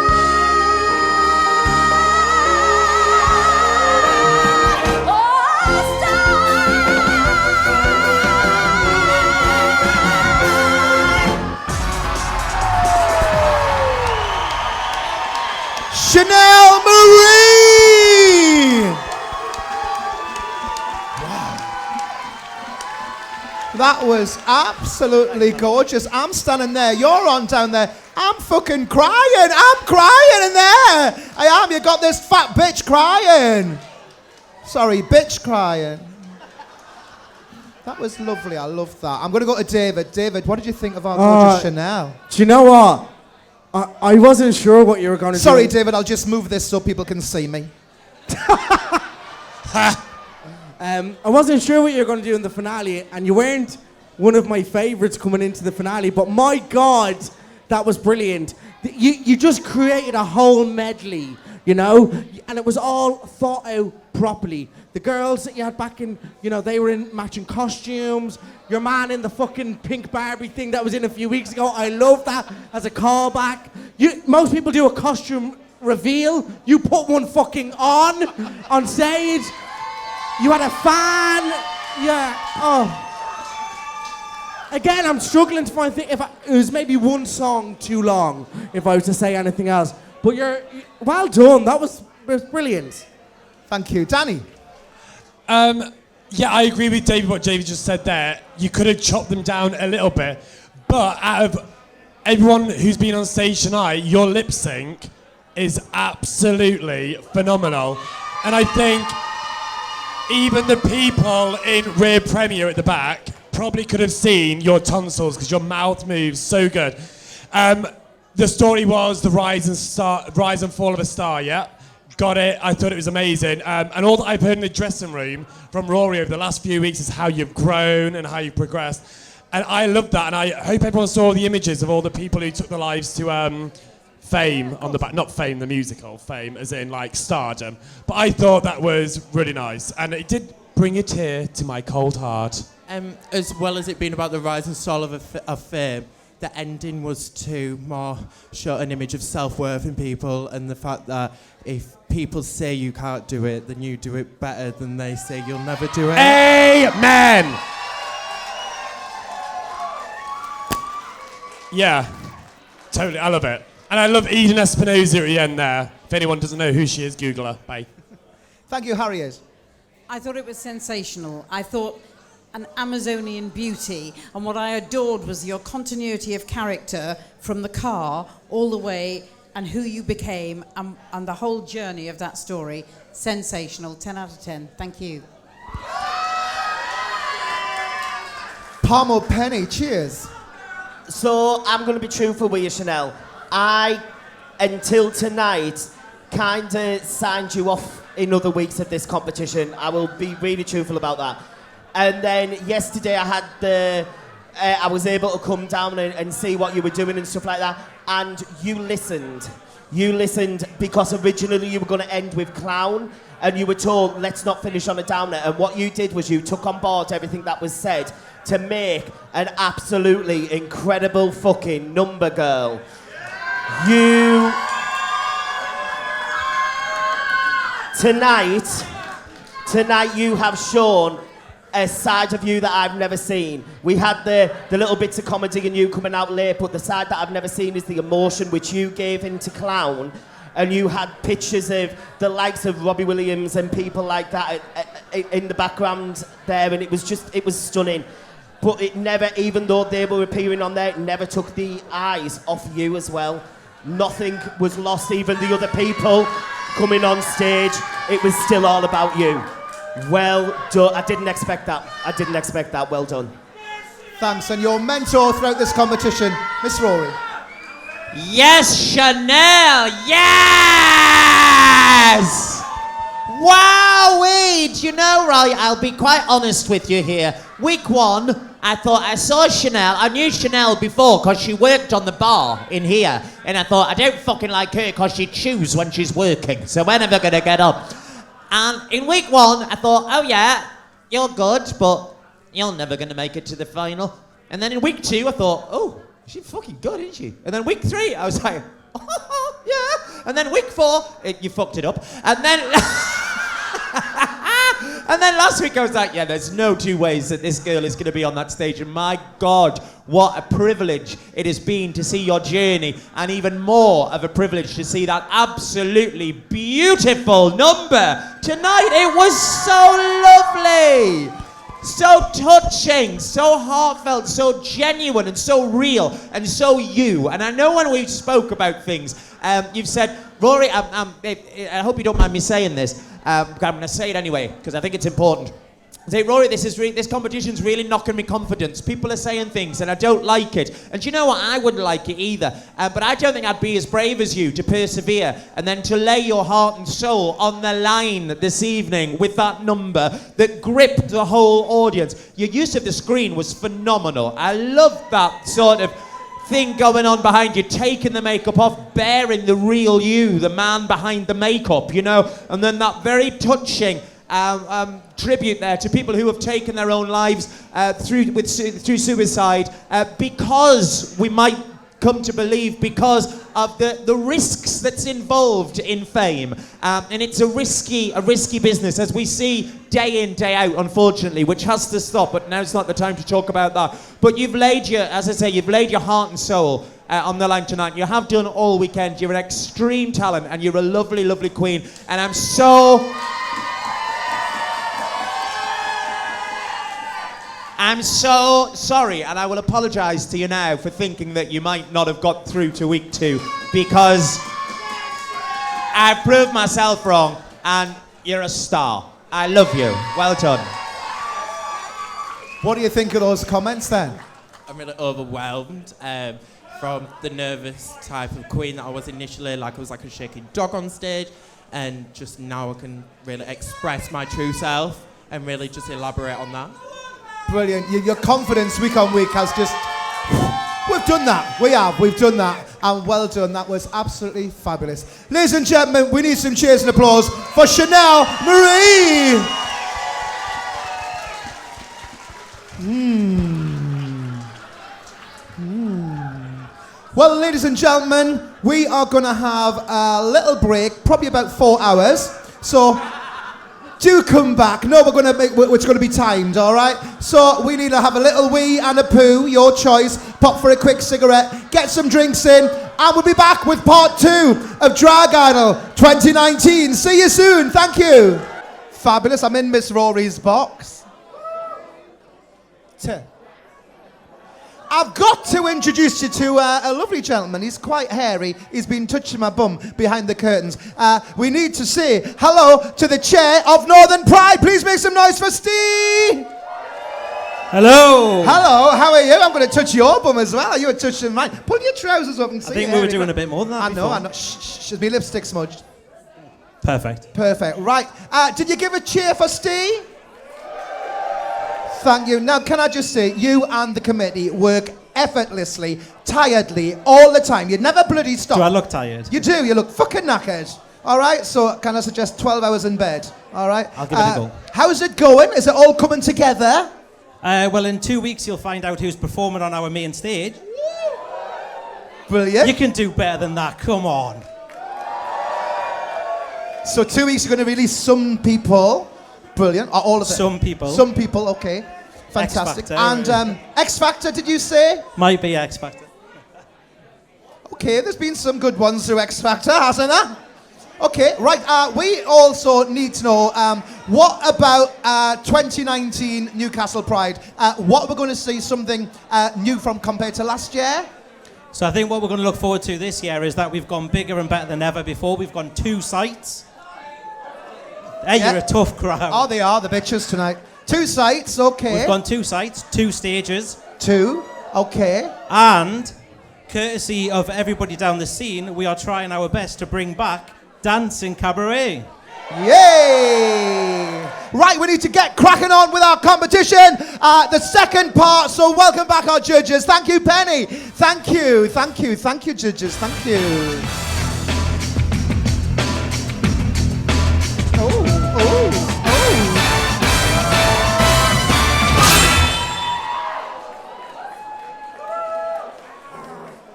Chanel Marie! Wow. That was absolutely gorgeous. I'm standing there, you're on down there. I'm fucking crying. I'm crying in there. I am. You got this fat bitch crying. Sorry, bitch crying. That was lovely. I love that. I'm going to go to David. David, what did you think of our gorgeous Chanel? Do you know what? I wasn't sure what you were going to do. Sorry, David, I'll just move this so people can see me. I wasn't sure what you were going to do in the finale, and you weren't one of my favourites coming into the finale, but my God, that was brilliant. You just created a whole medley, you know, and it was all thought out properly. The girls that you had back in, you know, they were in matching costumes. Your man in the fucking pink Barbie thing that was in a few weeks ago. I love that as a callback. Most people do a costume reveal. You put one fucking on stage. You had a fan. Yeah. Oh. Again, I'm struggling to find it was maybe one song too long if I was to say anything else. But well done. That was brilliant. Thank you. Danny? Yeah, I agree with David, what David just said there. You could have chopped them down a little bit. But out of everyone who's been on stage tonight, your lip sync is absolutely phenomenal. And I think even the people in rear premiere at the back probably could have seen your tonsils because your mouth moves so good. The story was the rise and fall of a star, yeah? Got it. I thought it was amazing. And all that I've heard in the dressing room from Rory over the last few weeks is how you've grown and how you've progressed. And I love that. And I hope everyone saw the images of all the people who took their lives to Fame on the back. Not Fame, the musical. Fame as in like stardom. But I thought that was really nice. And it did bring a tear to my cold heart. As well as it being about the rise and fall of fame, the ending was to more show an image of self-worth in people and the fact that if people say you can't do it, then you do it better than they say you'll never do it. Amen! Yeah, totally, I love it. And I love Eden Espinosa at the end there. If anyone doesn't know who she is, Google her. Bye. Thank you, Harriet. I thought it was sensational. I thought an Amazonian beauty, and what I adored was your continuity of character from the car all the way and who you became and the whole journey of that story. Sensational. 10 out of 10. Thank you. Palmo Penny, cheers. So I'm going to be truthful with you, Chanel. I, until tonight, kind of signed you off in other weeks of this competition. I will be really truthful about that. And then yesterday I had I was able to come down and see what you were doing and stuff like that. And you listened. You listened because originally you were going to end with clown. And you were told, let's not finish on a downer. And what you did was you took on board everything that was said to make an absolutely incredible fucking number, girl. Tonight you have shown a side of you that I've never seen. We had the little bits of comedy and you coming out late, but the side that I've never seen is the emotion which you gave into clown. And you had pictures of the likes of Robbie Williams and people like that in the background there, and it was stunning. But it never, even though they were appearing on there, it never took the eyes off you as well. Nothing was lost, even the other people coming on stage. It was still all about you. Well done. I didn't expect that. Well done. Thanks. And your mentor throughout this competition, Miss Rory. Yes, Chanel. Yeah! Yes! Wowee! Do you know, right, I'll be quite honest with you here. Week 1, I thought I saw Chanel. I knew Chanel before because she worked on the bar in here. And I thought, I don't fucking like her because she chews when she's working. So we're never going to get up. And in week 1, I thought, oh yeah, you're good, but you're never going to make it to the final. And then in week 2, I thought, oh, she's fucking good, isn't she? And then week 3, I was like, oh, yeah. And then week 4, you fucked it up. And then... And then last week I was like, yeah, there's no two ways that this girl is going to be on that stage. And my God, what a privilege it has been to see your journey. And even more of a privilege to see that absolutely beautiful number tonight. It was so lovely. So touching, so heartfelt, so genuine and so real and so you. And I know when we spoke about things, you've said, Rory, I hope you don't mind me saying this, I'm going to say it anyway, because I think it's important. Say, Rory, this competition's really knocking me confidence. People are saying things and I don't like it. And do you know what? I wouldn't like it either. But I don't think I'd be as brave as you to persevere and then to lay your heart and soul on the line this evening with that number that gripped the whole audience. Your use of the screen was phenomenal. I loved that sort of thing going on behind you, taking the makeup off, bearing the real you, the man behind the makeup, you know, and then that very touching tribute there to people who have taken their own lives through suicide because we might come to believe because of the risks that's involved in fame. And it's a risky business, as we see day in, day out, unfortunately, which has to stop, but now's not the time to talk about that. But you've laid your heart and soul on the line tonight. You have done all weekend. You're an extreme talent, and you're a lovely, lovely queen. And I'm so sorry, and I will apologise to you now for thinking that you might not have got through to week 2, because I proved myself wrong, and you're a star. I love you. Well done. What do you think of those comments then? I'm really overwhelmed from the nervous type of queen that I was initially. Like, I was like a shaking dog on stage, and just now I can really express my true self and really just elaborate on that. Brilliant. Your confidence week on week has just... We've done that. We've done that. And well done. That was absolutely fabulous. Ladies and gentlemen, we need some cheers and applause for Chanel Marie. Well, ladies and gentlemen, we are going to have a little break, probably about 4 hours. So... do come back. No, it's going to be timed, all right? So we need to have a little wee and a poo, your choice. Pop for a quick cigarette, get some drinks in, and we'll be back with part 2 of Drag Idol 2019. See you soon. Thank you. Fabulous. I'm in Miss Rory's box. I've got to introduce you to a lovely gentleman. He's quite hairy. He's been touching my bum behind the curtains. We need to say hello to the chair of Northern Pride. Please make some noise for Steve. Hello. Hello, how are you? I'm going to touch your bum as well. You were touching mine. Pull your trousers up and see. I think we were doing a bit more than that. I know. Shh, my lipstick smudged. Perfect. Right. Did you give a cheer for Steve? Thank you. Now, can I just say, you and the committee work effortlessly, tiredly, all the time. You never bloody stop. Do I look tired? You do. You look fucking knackered. All right? So, can I suggest 12 hours in bed? All right? I'll give it a go. How's it going? Is it all coming together? Well, in 2 weeks, you'll find out who's performing on our main stage. Brilliant. You can do better than that. Come on. So, 2 weeks, you're going to release Some People. Brilliant. All of it? Some people. Some people, okay. Fantastic. X Factor. And X Factor, did you say? Might be X Factor. Okay, there's been some good ones through X Factor, hasn't there? Okay, right. We also need to know, what about 2019 Newcastle Pride? What we're going to see something new from compared to last year? So I think what we're going to look forward to this year is that we've gone bigger and better than ever before. We've gone 2 sites. Hey, yeah. You're a tough crowd. Oh, they are, the bitches tonight. 2 sites, okay. We've gone 2 sites, 2 stages. 2, okay. And, courtesy of everybody down the scene, we are trying our best to bring back dancing cabaret. Yay! Right, we need to get cracking on with our competition. The second part, so welcome back our judges. Thank you, Penny. Thank you, judges. Thank you.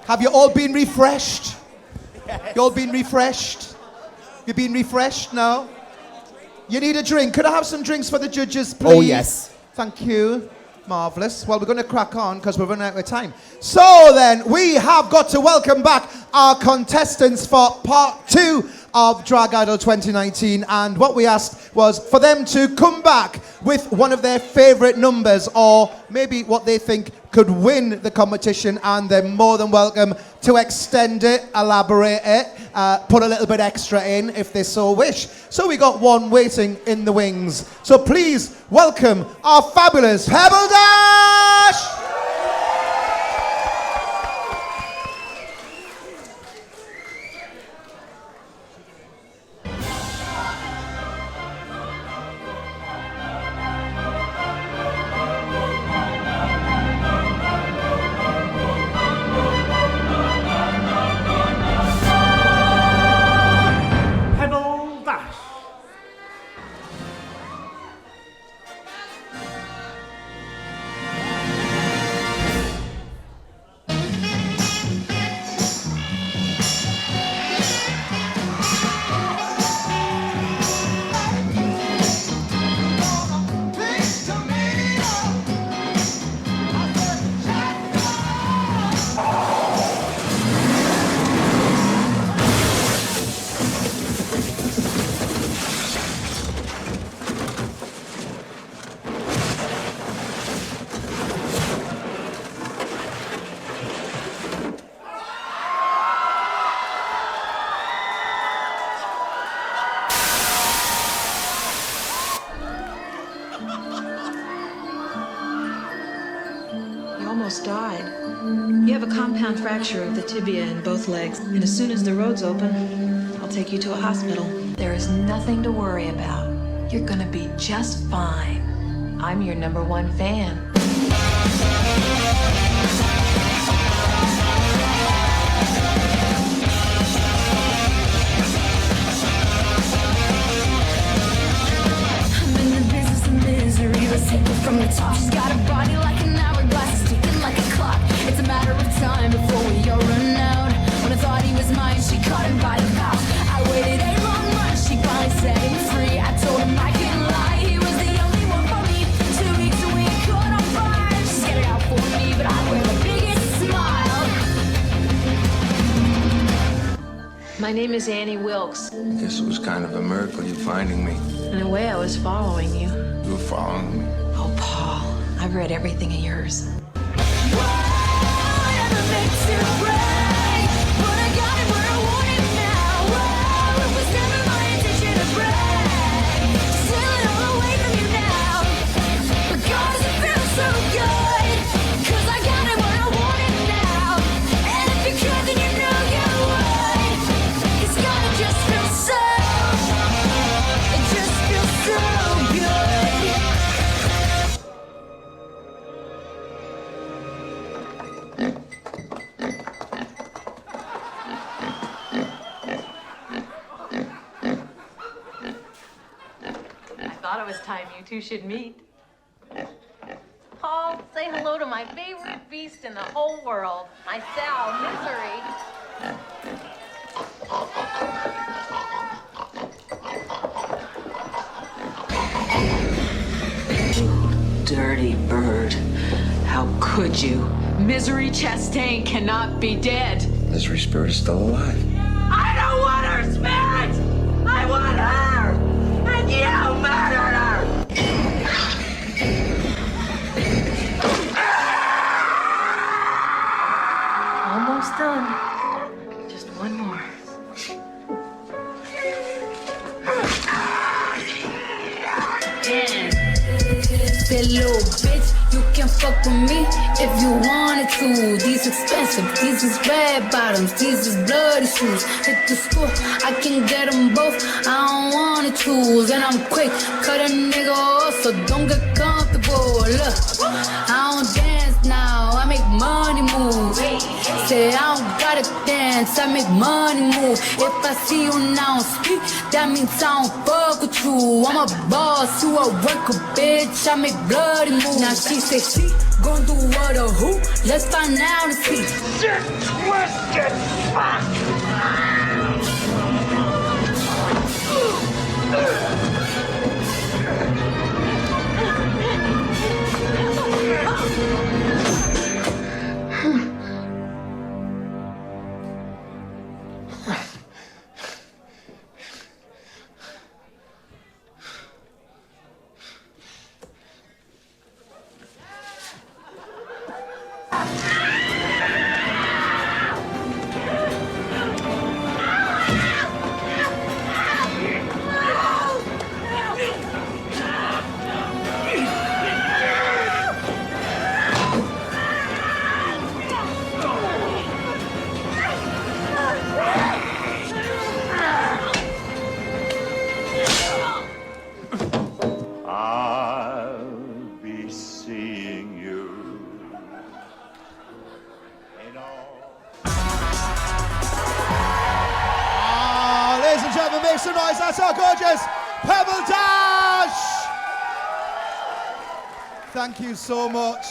Have you all been refreshed? You all been refreshed? You been refreshed now? You need a drink. Could I have some drinks for the judges, please? Oh, yes. Thank you. Marvellous. Well, we're going to crack on because we're running out of time. So then, we have got to welcome back our contestants for part 2 of Drag Idol 2019. And what we asked was for them to come back with one of their favourite numbers or maybe what they think could win the competition, and they're more than welcome to extend it, elaborate it, put a little bit extra in if they so wish. So we got one waiting in the wings. So please welcome our fabulous Pebble Dash! Died. You have a compound fracture of the tibia in both legs, and as soon as the road's open, I'll take you to a hospital. There is nothing to worry about. You're gonna be just fine. I'm your #1 fan. I'm in the business of misery. Let's take it from the top. She's got a body like an hourglass, ticking like a clock. It's a matter of time before we all run out. When I thought he was mine, she caught him by the mouth. I waited a long month, she finally set him free. I told him I couldn't lie, he was the only one for me. 2 weeks and we caught on fire. She set it out for me, but I wear the biggest smile. My name is Annie Wilkes. Guess it was kind of a miracle you finding me. In a way, I was following you. You were following me. Oh, Paul, I've read everything of yours. It was time you two should meet. Paul, say hello to my favorite beast in the whole world, my sow, Misery. Dirty bird. How could you? Misery Chastain cannot be dead. Misery Spirit is still alive. I don't want her spirit! I want her! And you murdered her! Almost done. Just one more. That little bitch, you can fuck fuck with me if you wanted to. These expensive, these is red bottoms, these is bloody shoes. Hit the school, I can get them both, I don't wanna choose. And I'm quick, cut a nigga off, so don't get comfortable. Look, I don't dance now, I make money move. Say I don't gotta dance, I make money move. If I see you now speak, that means I don't fuck with you. I'm a boss, you a worker, bitch, I make bloody moves. Now she say she gon' do what or who? Let's find out and see. Shit, twisted, fuck. Make some noise, that's our gorgeous Pebble Dash! Thank you so much,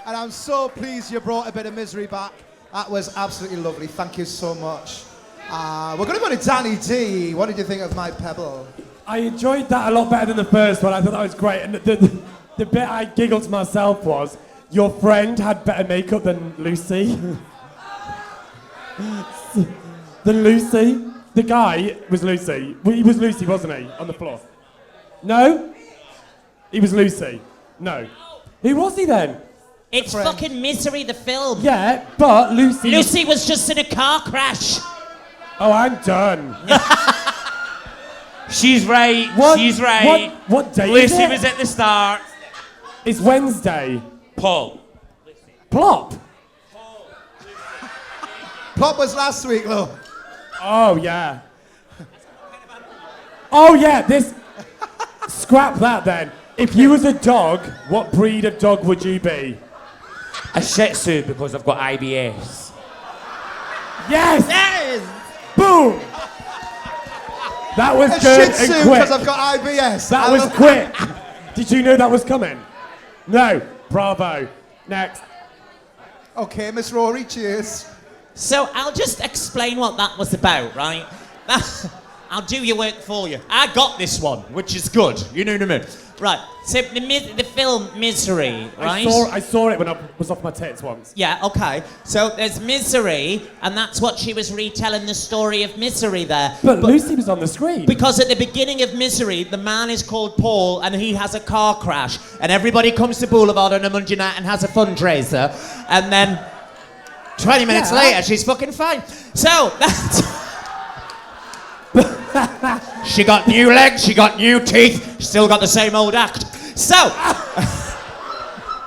and I'm so pleased you brought a bit of misery back. That was absolutely lovely, thank you so much. We're going to go to Danny D. What did you think of my Pebble? I enjoyed that a lot better than the first one. I thought that was great, and the bit I giggled to myself was, your friend had better makeup than Lucy. Than Lucy. The guy was Lucy. He was Lucy, wasn't he? On the floor. No? He was Lucy. No. Who was he then? It's fucking Misery, the film. Yeah, but Lucy... Lucy was just in a car crash. Oh, I'm done. She's right. She's right. What day Lucy is it? was at the start. It's Wednesday. Paul. Plop? Plop was last week, though. Oh, yeah. Oh, yeah, this... Scrap that, then. If you was a dog, what breed of dog would you be? A Shih Tzu, because I've got IBS. Yes! Yes! Boom! That was a good Shih Tzu and quick. because I've got IBS. That was quick. Did you know that was coming? No. Bravo. Next. Okay, Miss Rory, cheers. So I'll just explain what that was about, right? I'll do your work for you. I got this one, which is good. You know what I mean? Right. So the film Misery, right? I saw it when I was off my tits once. Yeah, okay. So there's Misery, and that's what she was retelling the story of Misery there. But Lucy was on the screen. Because at the beginning of Misery, the man is called Paul, and he has a car crash, and everybody comes to Boulevard on a Monday night and has a fundraiser, and then 20 minutes later, she's fucking fine. So that's... She got new legs, she got new teeth, still got the same old act. So,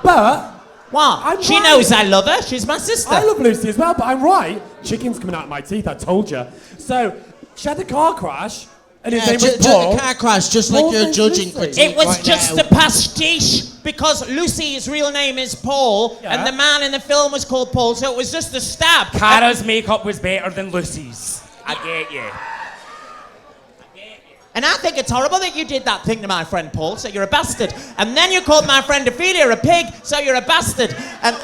but what? She knows I love her. She's my sister. I love Lucy as well, but I'm right. Chicken's coming out of my teeth. I told you. So she had a car crash, and his name was Paul. A car crash, just like you're judging critique. It was right just now. a pastiche because Lucy's real name is Paul, and the man in the film was called Paul, so it was just a stab. Cara's makeup was better than Lucy's. I get you. And I think it's horrible that you did that thing to my friend Paul, so you're a bastard. And then you called my friend Ophelia a pig, so you're a bastard. And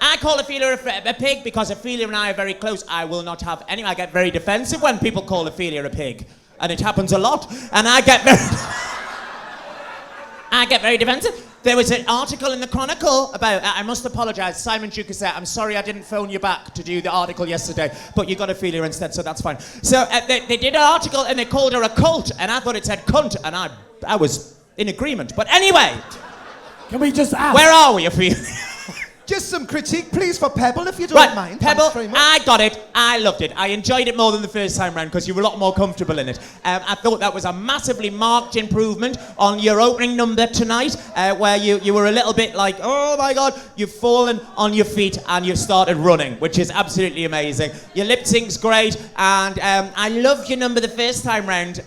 I call Ophelia a pig because Ophelia and I are very close. I will not have any. I get very defensive when people call Ophelia a pig. And it happens a lot. And I get very defensive. There was an article in the Chronicle about, I must apologise, Simon Ducassette, I'm sorry I didn't phone you back to do the article yesterday, but you got Ophelia instead, so that's fine. So they did an article and they called her a cult, and I thought it said cunt, and I was in agreement. But anyway. Can we just ask? Where are we, Ophelia? Just some critique, please, for Pebble, if you don't mind. Pebble, Thanks very much. I got it. I loved it. I enjoyed it more than the first time round because you were a lot more comfortable in it. I thought that was a massively marked improvement on your opening number tonight, where you were a little bit like, oh my God, you've fallen on your feet and you've started running, which is absolutely amazing. Your lip sync's great, and I loved your number the first time round.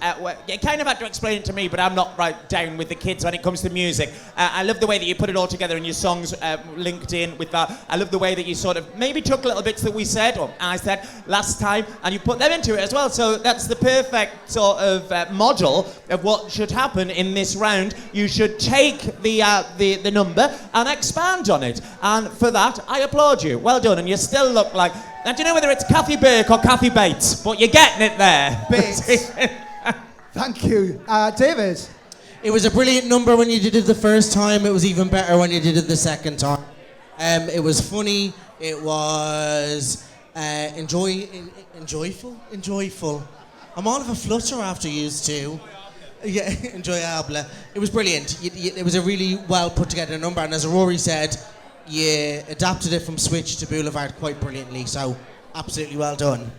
You kind of had to explain it to me, but I'm not right down with the kids when it comes to music. I love the way that you put it all together and your songs linked in with that. I love the way that you sort of maybe took little bits that we said, or I said, last time, and you put them into it as well. So that's the perfect sort of model of what should happen in this round. You should take the number and expand on it. And for that, I applaud you. Well done. And you still look like... Now, do you know whether it's Kathy Burke or Kathy Bates? But you're getting it there. Bates. Thank you. David? It was a brilliant number when you did it the first time. It was even better when you did it the second time. It was funny. It was enjoyful. I'm all of a flutter after yous two. Yeah, enjoyable. It was brilliant. It was a really well put together number, and as Rory said, you adapted it from Switch to Boulevard quite brilliantly. So, absolutely well done.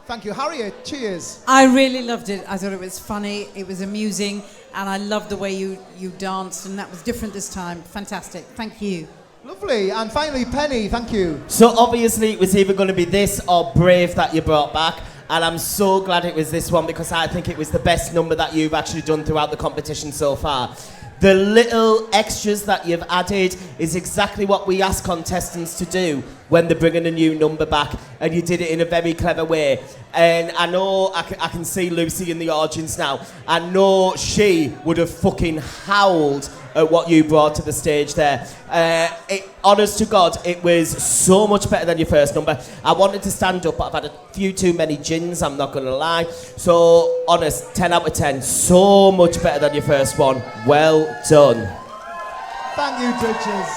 Thank you. Harriet, cheers. I really loved it. I thought it was funny, it was amusing, and I loved the way you danced, and that was different this time. Fantastic. Thank you. Lovely. And finally, Penny, thank you. So obviously it was either going to be this or Brave that you brought back. And I'm so glad it was this one because I think it was the best number that you've actually done throughout the competition so far. The little extras that you've added is exactly what we ask contestants to do when they're bringing a new number back, and you did it in a very clever way. And I know I can see Lucy in the audience now. I know she would have fucking howled at what you brought to the stage there. Honest to God, it was so much better than your first number. I wanted to stand up, but I've had a few too many gins, I'm not going to lie. So, honest, 10 out of 10. So much better than your first one. Well done. Thank you, judges.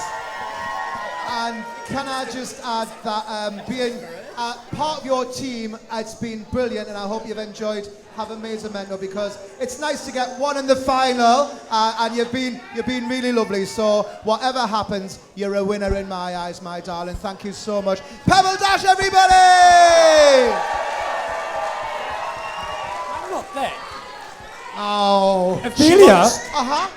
And can I just add that being part of your team, it's been brilliant, and I hope you've enjoyed having me as a mentor, because it's nice to get one in the final, and you've been really lovely. So whatever happens, you're a winner in my eyes, my darling. Thank you so much. Pebble Dash, everybody! I'm not there. Oh. Ophelia?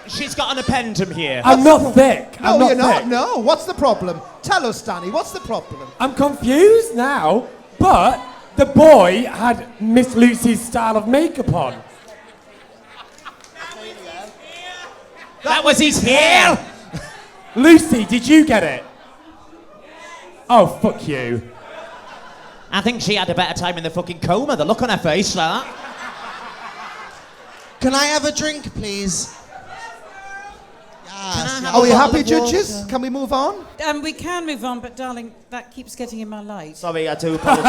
She's got an appendum here. I'm not thick. No, I'm not you're not. thick. No. What's the problem? Tell us, Danny. What's the problem? I'm confused now, but the boy had Miss Lucy's style of makeup on. That was his hair! Lucy, did you get it? Oh, fuck you. I think she had a better time in the fucking coma. The look on her face, that. Can I have a drink, please? Yes. Are we happy, judges? Can we move on? We can move on, but darling, that keeps getting in my light. Sorry, I do apologise.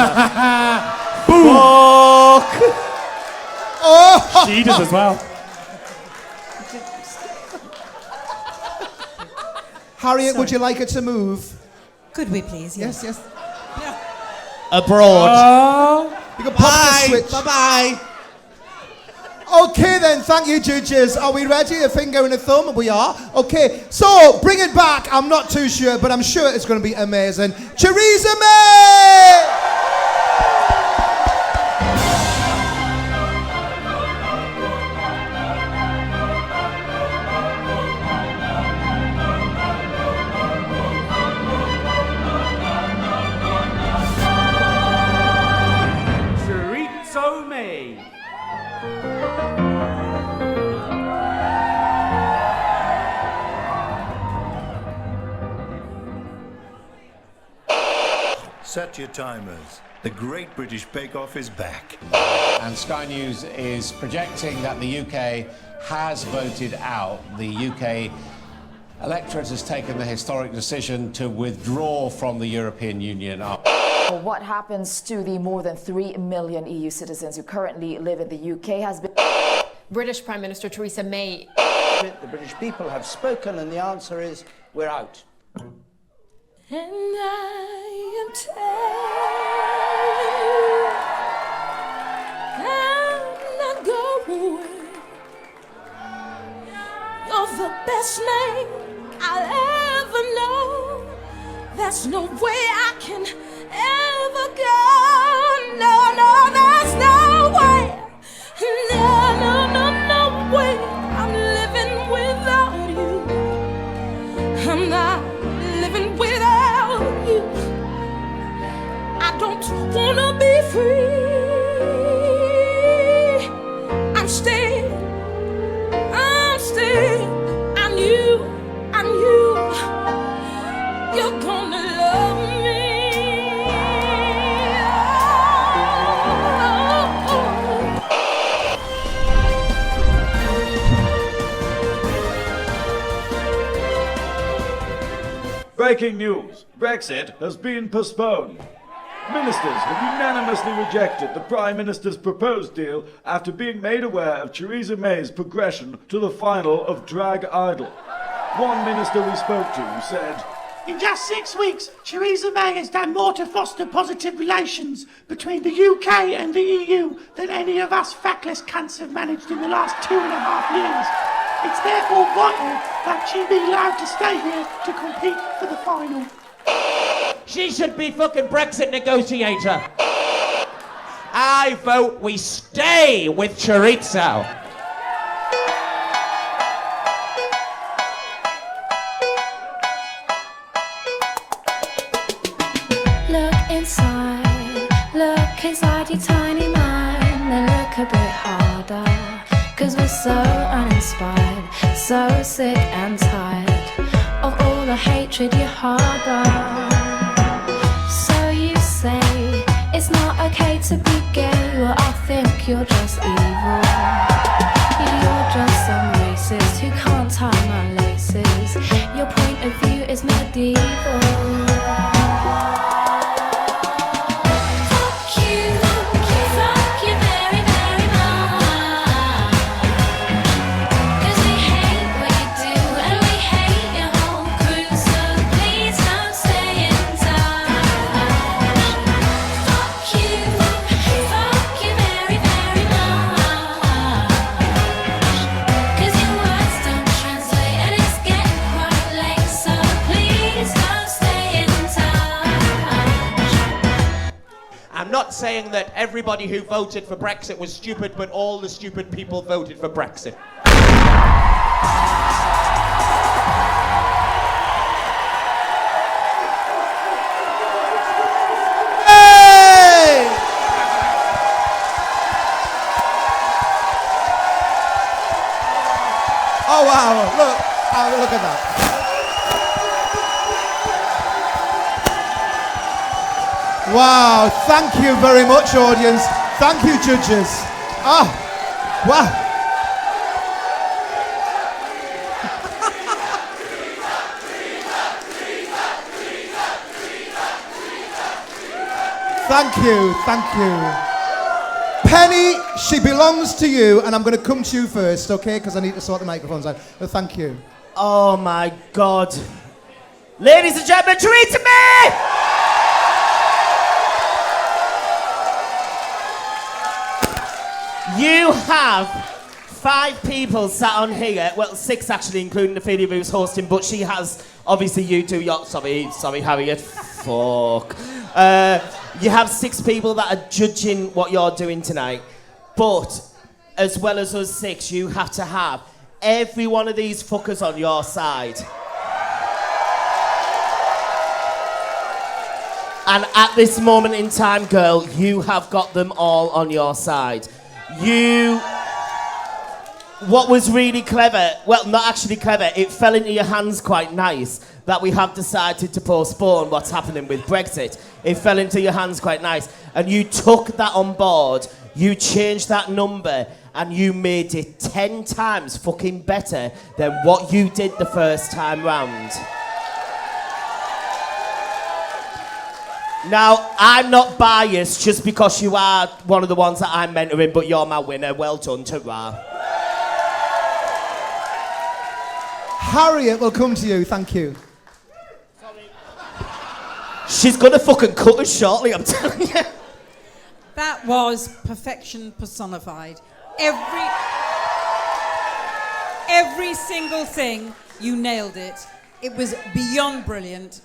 Oh! She does as well. Harriet, would you like her to move? Could we please? Yes, yes. Abroad. You can pop the switch. Bye-bye. Okay then, thank you, judges. Are we ready? A finger and a thumb? We are. Okay, so bring it back. I'm not too sure, but I'm sure it's going to be amazing. Theresa May! Theresa May. Set your timers. The Great British Bake Off is back. And Sky News is projecting that the UK has voted out. The UK electorate has taken the historic decision to withdraw from the European Union. What happens to the more than 3 million EU citizens who currently live in the UK has been... British Prime Minister Theresa May. The British people have spoken, and the answer is we're out. And I am telling you, I'm not going. You're the best name I'll ever know. there's no way I can ever go. No, no, there's no way. No, no, no, no way. I'm living without you. I'm not living without you. I don't wanna be free. I'm staying. And you, you're gonna love me. Breaking news. Brexit has been postponed. Ministers have unanimously rejected the Prime Minister's proposed deal after being made aware of Theresa May's progression to the final of Drag Idol. One minister we spoke to said, "In just 6 weeks, Theresa May has done more to foster positive relations between the UK and the EU than any of us feckless cunts have managed in the last 2.5 years. It's therefore vital that she be allowed to stay here to compete for the final." She should be fucking Brexit negotiator. I vote we stay with chorizo. Look inside your tiny mind, then look a bit harder. 'Cause we're so uninspired, so sick and tired of all the hatred you harbor. So you say it's not okay to be gay, well I think you're just evil. You're just some racist who can't tie my laces. Your point of view is medieval. I'm not saying that everybody who voted for Brexit was stupid, but all the stupid people voted for Brexit. Hey! Oh wow, look at that. Wow, thank you very much, audience. Thank you, judges. Ah, wow. Thank you. Penny, she belongs to you, and I'm going to come to you first, okay? Because I need to sort the microphones out. But thank you. Oh my God. Ladies and gentlemen, Theresa May! You have 5 people sat on here, well 6 actually, including the lady who's hosting, but she has, obviously you two, sorry Harriet, fuck. You have 6 people that are judging what you're doing tonight, but as well as us 6, you have to have every one of these fuckers on your side. And at this moment in time, girl, you have got them all on your side. What was really clever, well, not actually clever, it fell into your hands quite nice that we have decided to postpone what's happening with Brexit. It fell into your hands quite nice. And you took that on board, you changed that number, and you made it 10 times fucking better than what you did the first time round. Now, I'm not biased just because you are one of the ones that I'm mentoring, but you're my winner. Well done, ta-ra. Harriet will come to you, thank you. She's gonna fucking cut us shortly, I'm telling you. That was perfection personified. Every single thing, you nailed it. It was beyond brilliant.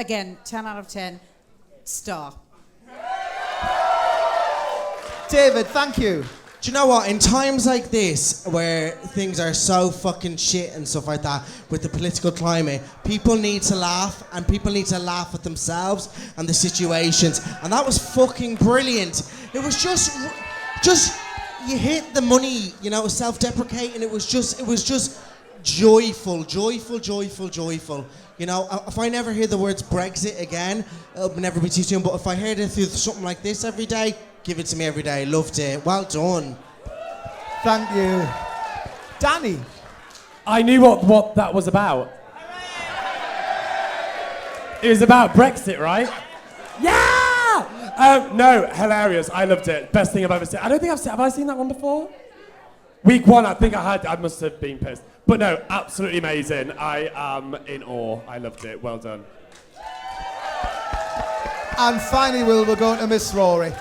Again, 10 out of 10. Star. David, thank you. Do you know what? In times like this, where things are so fucking shit and stuff like that, with the political climate, people need to laugh, and people need to laugh at themselves and the situations. And that was fucking brilliant. It was just you hit the money, you know, self-deprecating. It was just joyful. You know, if I never hear the words Brexit again, it'll never be too soon. But if I heard it through something like this every day, give it to me every day. Loved it. Well done. Thank you. Danny. I knew what that was about. It was about Brexit, right? Yeah! No, hilarious. I loved it. Best thing I've ever seen. I don't think have I seen that one before? Week 1, I think I must have been pissed. But no, absolutely amazing. I am in awe. I loved it. Well done. And finally, we're going to Miss Rory.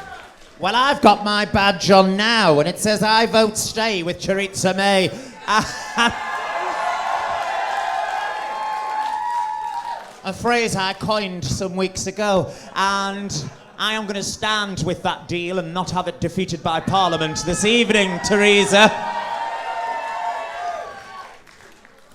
Well, I've got my badge on now, and it says I vote stay with Theresa May. A phrase I coined some weeks ago, and I am going to stand with that deal and not have it defeated by Parliament this evening, Theresa.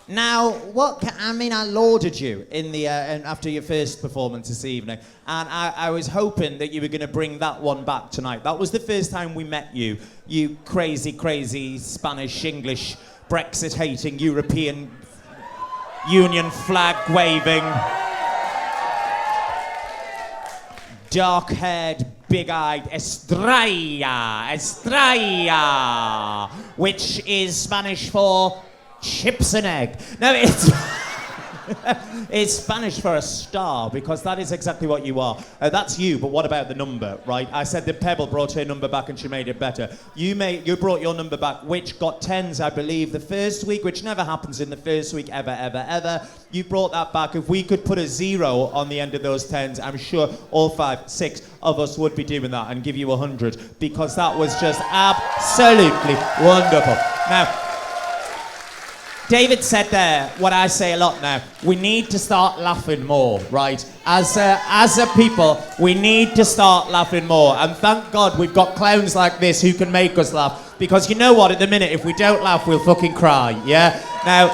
Now, I lauded you in the after your first performance this evening, and I was hoping that you were going to bring that one back tonight. That was the first time we met you, you crazy Spanish, English, Brexit-hating, European Union flag-waving, dark-haired, big-eyed Estrella, which is Spanish for chips and egg. No, it's Spanish for a star, because that is exactly what you are. That's you, but what about the number, right? I said that Pebble brought her number back and she made it better. You brought your number back, which got 10s, I believe, the first week, which never happens in the first week ever. You brought that back. If we could put a 0 on the end of those 10s, I'm sure all 5, 6 of us would be doing that and give you 100, because that was just absolutely wonderful. Now, David said there what I say a lot now. We need to start laughing more, right? As a people, we need to start laughing more. And thank God we've got clowns like this who can make us laugh. Because you know what? At the minute, if we don't laugh, we'll fucking cry, yeah? Now,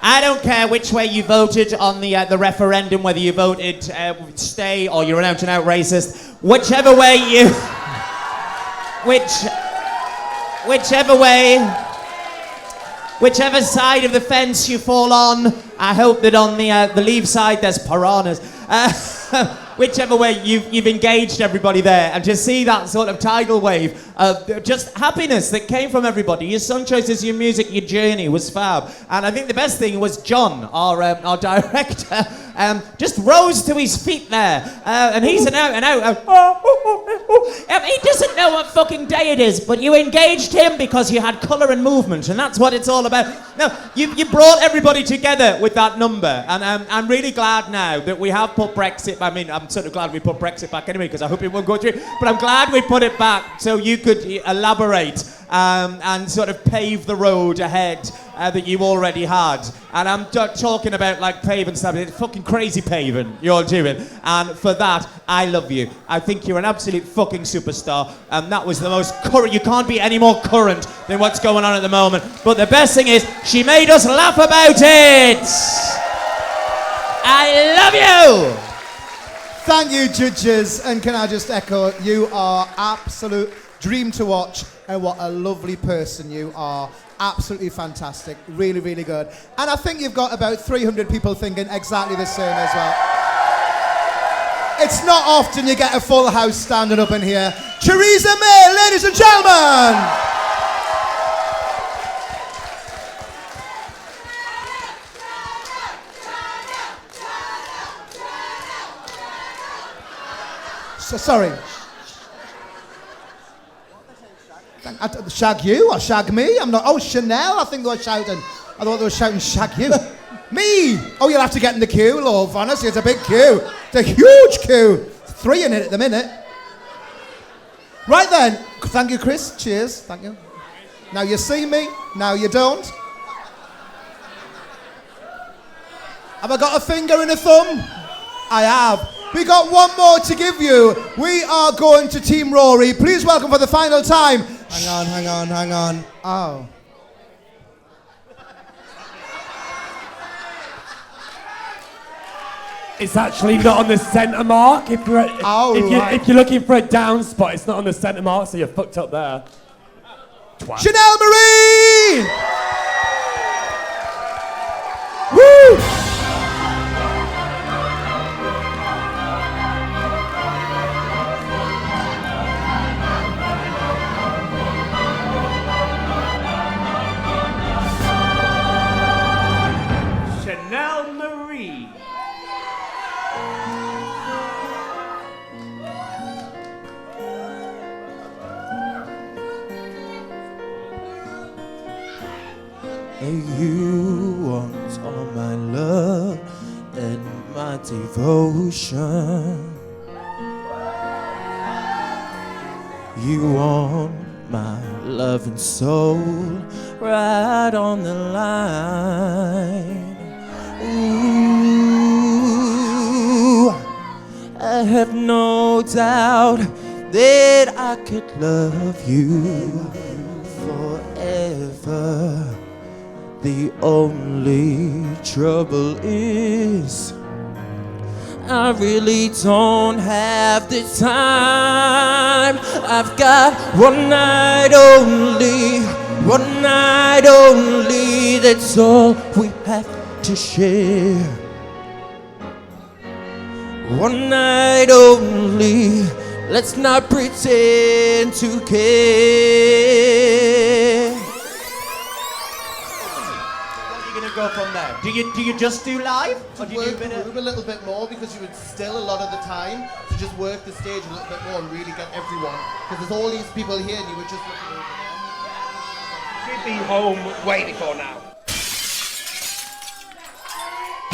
I don't care which way you voted on the referendum, whether you voted stay or you're an out-and-out racist. Whichever way you... Whichever side of the fence you fall on, I hope that on the leave side there's piranhas. Whichever way you've engaged everybody there, and to see that sort of tidal wave of just happiness that came from everybody. Your song choices, your music, your journey was fab. And I think the best thing was John, our director, just rose to his feet there. And he's an out. He doesn't know what fucking day it is, but you engaged him because you had colour and movement, and that's what it's all about. No, you brought everybody together with that number, and I'm really glad now that we have put Brexit. I mean, I'm sort of glad we put Brexit back anyway, because I hope it won't go through. But I'm glad we put it back so you could elaborate and sort of pave the road ahead that you already had. And I'm talking about like paving stuff. It's fucking crazy paving you're doing. And for that, I love you. I think you're an absolute fucking superstar. And that was the most current. You can't be any more current than what's going on at the moment. But the best thing is, she made us laugh about it. I love you. Thank you, judges. And can I just echo, you are absolute dream to watch, and what a lovely person you are. Absolutely fantastic. Really, really good. And I think you've got about 300 people thinking exactly the same as well. It's not often you get a full house standing up in here. Theresa May, ladies and gentlemen! Sorry. Shag you or shag me? I'm not. Oh, Chanel. I think they were shouting. I thought they were shouting shag you. Me. Oh, you'll have to get in the queue, love. Honestly, it's a big queue. It's a huge queue. 3 in it at the minute. Right then. Thank you, Chris. Cheers. Thank you. Now you see me. Now you don't. Have I got a finger and a thumb? I have. We got one more to give you. We are going to Team Rory. Please welcome for the final time. Hang on. Oh. It's actually not on the centre mark. If you're looking for a down spot, it's not on the centre mark, so you're fucked up there. Twat. Chanel Marie! Woo! Chanel Marie. You want all my love and my devotion. You want my love and soul right on the line. Ooh, I have no doubt that I could love you forever. The only trouble is I really don't have the time. I've got one night only, that's all we have to share. One night only, let's not pretend to care. Go from there. Do you just do live, or do you do a bit a little bit more, because you would still a lot of the time to just work the stage a little bit more and really get everyone, because there's all these people here and you were just looking over there. Should be home way before now.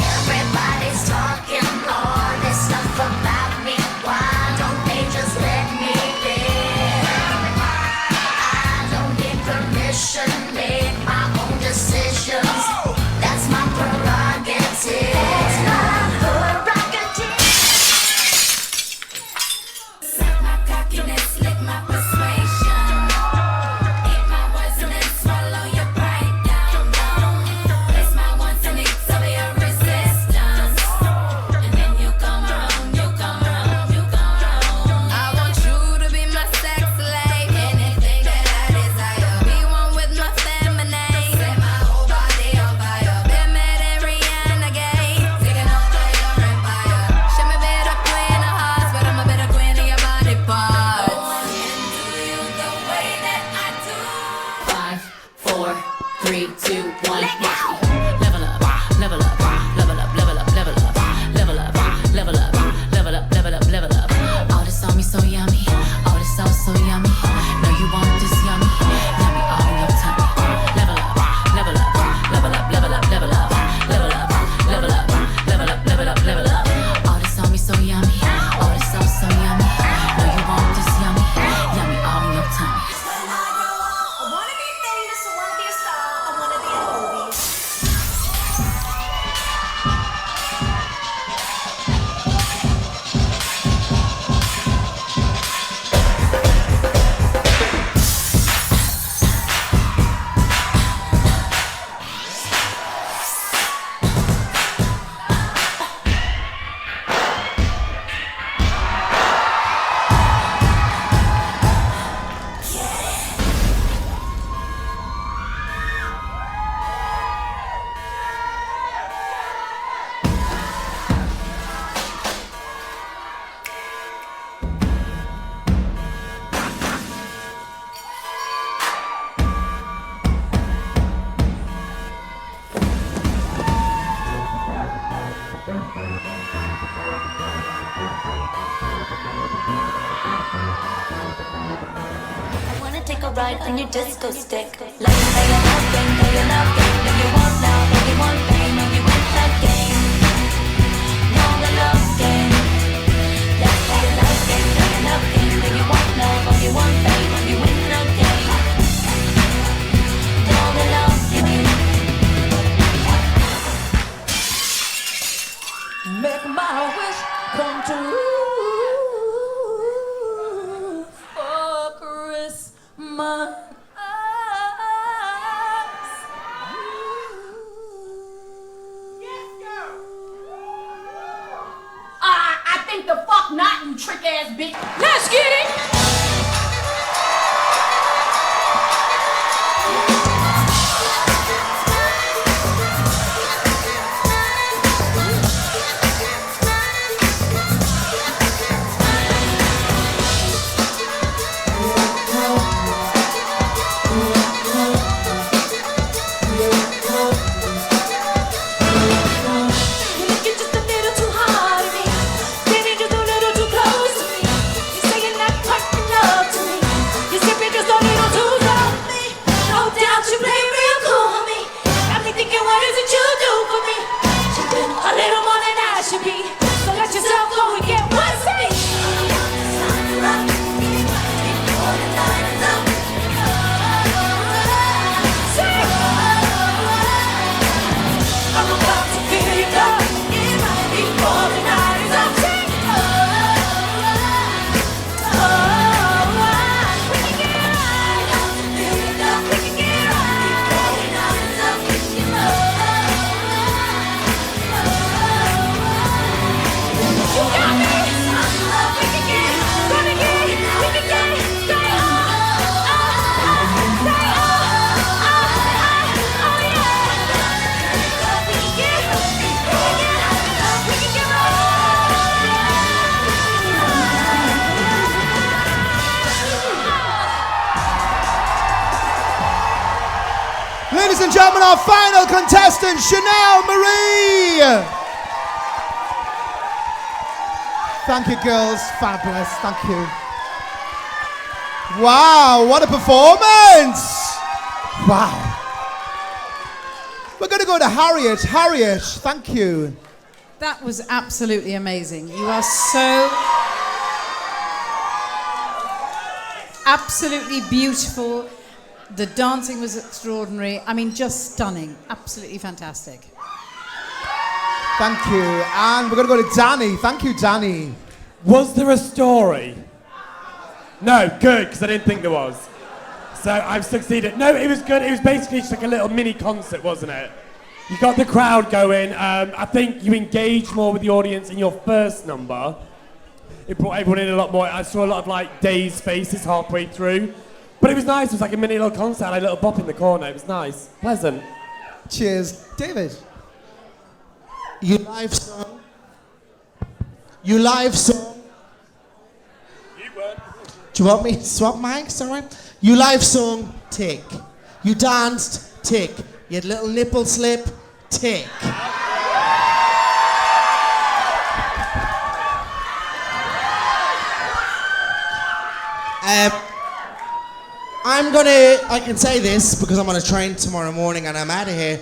Everybody's talking all this stuff about me. Why don't they just let me live? I don't need permission, make my own decisions. That's my prerogative. That's my prerogative. Suck my cockiness, lick my persuasion. Eat my words and then swallow your pride down. Place my wants and needs over your resistance. And then you come around, you come around, you come around. I want you to be my sex slave. Anything that I desire. Be one with my feminine. Set my whole body on fire. Been mad at Rihanna gay. Taking over your empire. Show me better queen of hearts, but I'm a better queen of your body parts. No one can do you the way that I do. 5, 4, 3, 2, 1. Level up, level up, level up, level up, level up, level up, level up, level up, level up, level up. All this on me so yummy, all this sauce so yummy. Know you want this yummy, yummy all in your tummy. Level up, level up, level up, level up, level up, level up, level up, level up, level up, level up. All this on me so yummy, all this sauce so yummy. Know you want this yummy, yummy all in your tummy. I wanna be famous, I wanna be a star, I wanna be a movie. I wanna take a ride on your disco stick. Like you know you love game, know you love game. Know you want now, know you want fame, know you want that game. Know the love game. That's know you love game, know you love game. Know you want now, know you want fame, know you win that game. Know the love game. Make my wish. my I think the fuck not, you trick ass bitch. Let's get it. Ladies and gentlemen, our final contestant, Chanel Marie. Thank you, girls. Fabulous. Thank you. Wow, what a performance. Wow. We're going to go to Harriet. Harriet, thank you. That was absolutely amazing. You are so absolutely beautiful. The dancing was extraordinary. I mean, just stunning. Absolutely fantastic. Thank you. And we're going to go to Danny. Thank you, Danny. Was there a story? No, good, because I didn't think there was. So I've succeeded. No, it was good. It was basically just like a little mini concert, wasn't it? You got the crowd going. I think you engaged more with the audience in your first number. It brought everyone in a lot more. I saw a lot of like dazed faces halfway through. But it was nice. It was like a mini little concert. I had a little bop in the corner. It was nice. Pleasant. Cheers. David. You live song. You live song. Do you want me to swap mics? Sorry. You live song. Tick. You danced. Tick. You had a little nipple slip. Tick. I can say this because I'm on a train tomorrow morning and I'm out of here.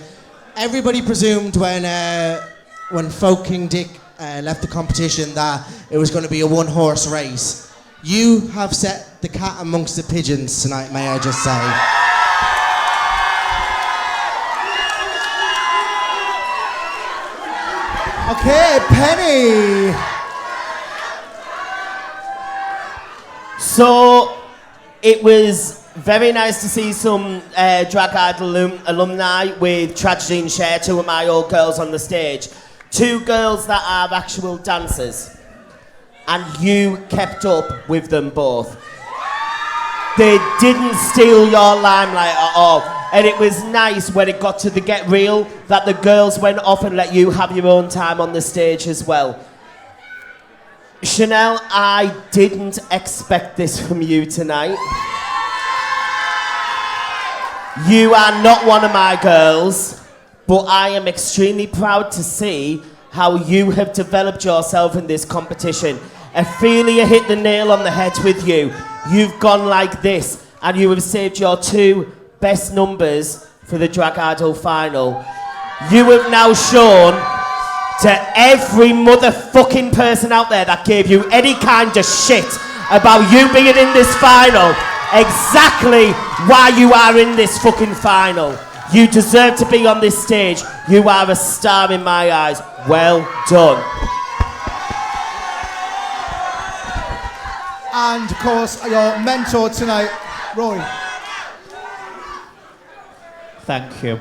Everybody presumed when Folk King Dick left the competition that it was going to be a one-horse race. You have set the cat amongst the pigeons tonight, may I just say. Okay, Penny. So, it was very nice to see some Drag Idol alumni with Tragedy and Cher, two of my old girls on the stage. Two girls that are actual dancers. And you kept up with them both. They didn't steal your limelight at all. And it was nice when it got to the Get Real that the girls went off and let you have your own time on the stage as well. Chanel, I didn't expect this from you tonight. You are not one of my girls, but I am extremely proud to see how you have developed yourself in this competition. Ophelia hit the nail on the head with you. You've gone like this, and you have saved your two best numbers for the Drag Idol final. You have now shown to every motherfucking person out there that gave you any kind of shit about you being in this final exactly why you are in this fucking final. You deserve to be on this stage. You are a star in my eyes. Well done. And of course, your mentor tonight, Roy. Thank you.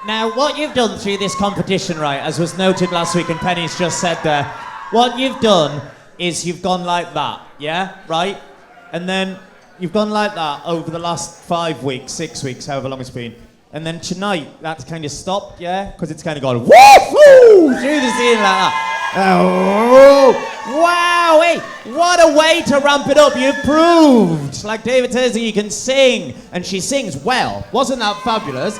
Now, what you've done through this competition, right, as was noted last week and Penny's just said there, what you've done is you've gone like that, yeah? Right? And then you've gone like that over the last 5 weeks, 6 weeks, however long it's been. And then tonight, that's kind of stopped, yeah? Because it's kind of gone woohoo through the ceiling like that. Oh, wow, hey, what a way to ramp it up. You've proved, like David says, that you can sing. And she sings well. Wasn't that fabulous?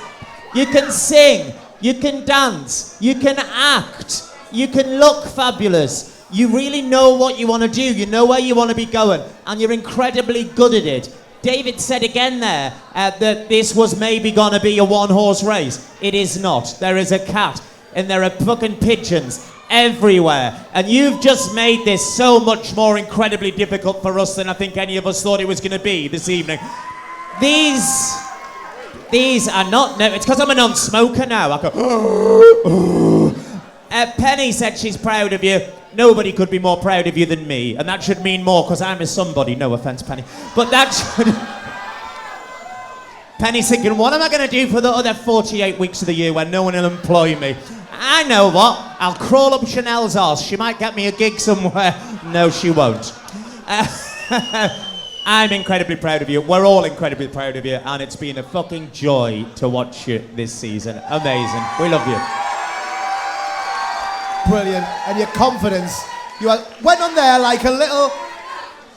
You can sing, you can dance, you can act, you can look fabulous. You really know what you want to do, you know where you want to be going, and you're incredibly good at it. David said again there that this was maybe going to be a one-horse race. It is not. There is a cat, and there are fucking pigeons everywhere. And you've just made this so much more incredibly difficult for us than I think any of us thought it was going to be this evening. These are not... No, it's because I'm a non-smoker now. I go... Penny said she's proud of you. Nobody could be more proud of you than me. And that should mean more, because I'm a somebody. No offence, Penny. But that should... Penny's thinking, what am I going to do for the other 48 weeks of the year when no one will employ me? I know what. I'll crawl up Chanel's arse. She might get me a gig somewhere. No, she won't. I'm incredibly proud of you. We're all incredibly proud of you. And it's been a fucking joy to watch you this season. Amazing. We love you. Brilliant. And your confidence. You went on there like a little...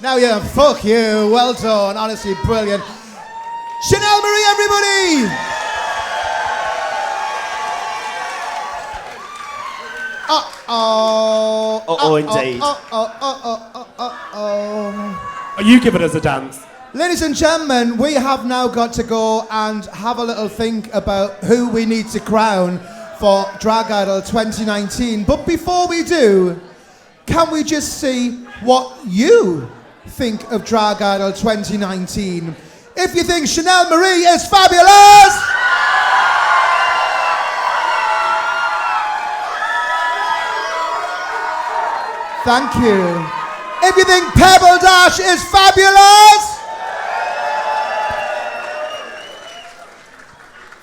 Now you're... Fuck you. Well done. Honestly, brilliant. Chanel Marie, everybody! Uh-oh. Uh-oh, indeed. Are you giving us a dance? Ladies and gentlemen, we have now got to go and have a little think about who we need to crown for Drag Idol 2019. But before we do, can we just see what you think of Drag Idol 2019? If you think Chanel Marie is fabulous! Thank you. If you think Pebble Dash is fabulous!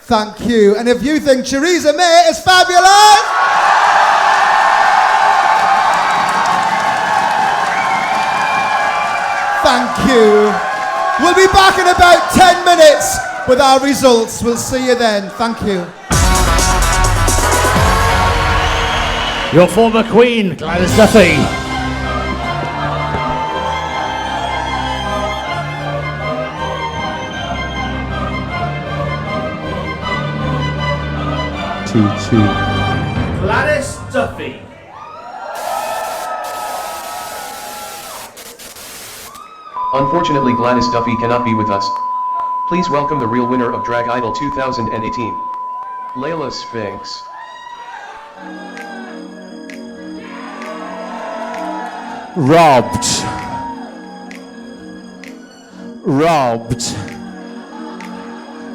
Thank you. And if you think Theresa May is fabulous! Thank you. We'll be back in about 10 minutes with our results. We'll see you then. Thank you. Your former queen, Gladys Duffy. Gladys Duffy. Unfortunately, Gladys Duffy cannot be with us. Please welcome the real winner of Drag Idol 2018, Layla Sphinx. Robbed.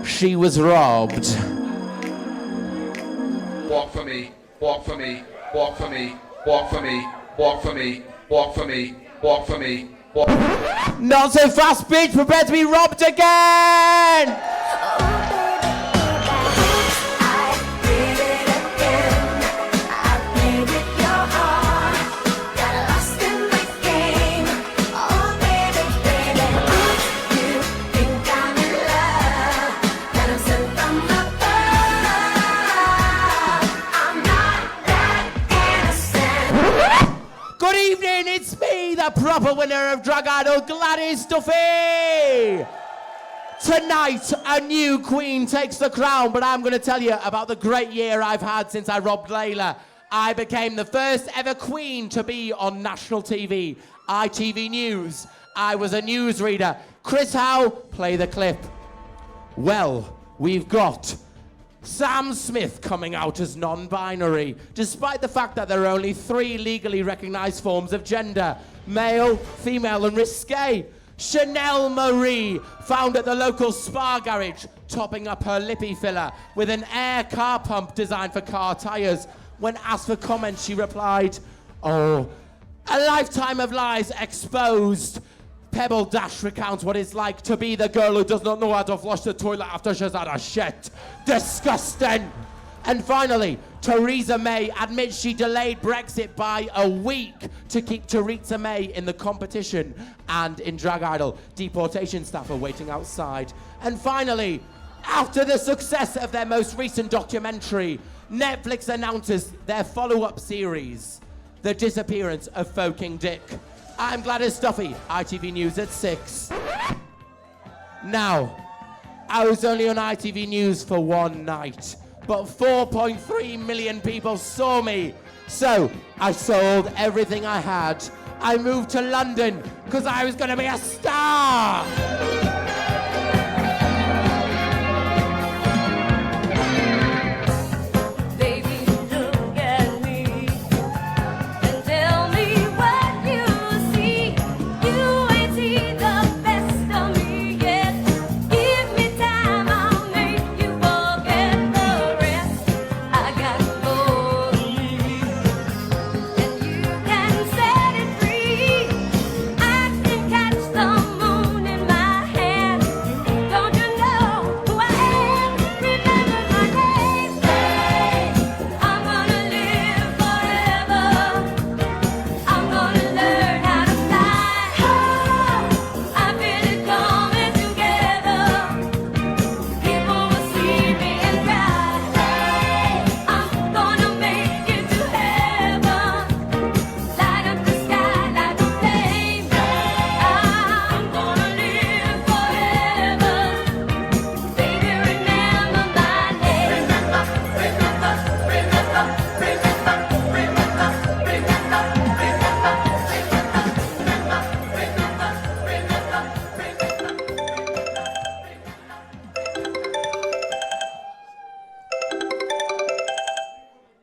She was robbed. Walk for me, walk for me, walk for me, walk for me, walk for me, walk for me, walk for me, walk. Not so fast, bitch! Prepare to be robbed again! Good evening, it's me, the proper winner of Drag Idol, Gladys Duffy! Tonight, a new queen takes the crown, but I'm going to tell you about the great year I've had since I robbed Layla. I became the first ever queen to be on national TV, ITV News. I was a newsreader. Chris Howe, play the clip. Well, we've got Sam Smith coming out as non-binary, despite the fact that there are only 3 legally recognised forms of gender: male, female and risque. Chanel Marie, found at the local spa garage, topping up her lippy filler with an air car pump designed for car tyres. When asked for comments, she replied, "Oh, a lifetime of lies exposed. Pebble Dash recounts what it's like to be the girl who does not know how to flush the toilet after she's had a shit. Disgusting. And finally, Theresa May admits she delayed Brexit by a week to keep Theresa May in the competition. And in Drag Idol, deportation staff are waiting outside. And finally, after the success of their most recent documentary, Netflix announces their follow-up series, The Disappearance of Faux King Dick. I'm Gladys Duffy, ITV News at 6. Now, I was only on ITV News for one night, but 4.3 million people saw me. So I sold everything I had. I moved to London because I was going to be a star.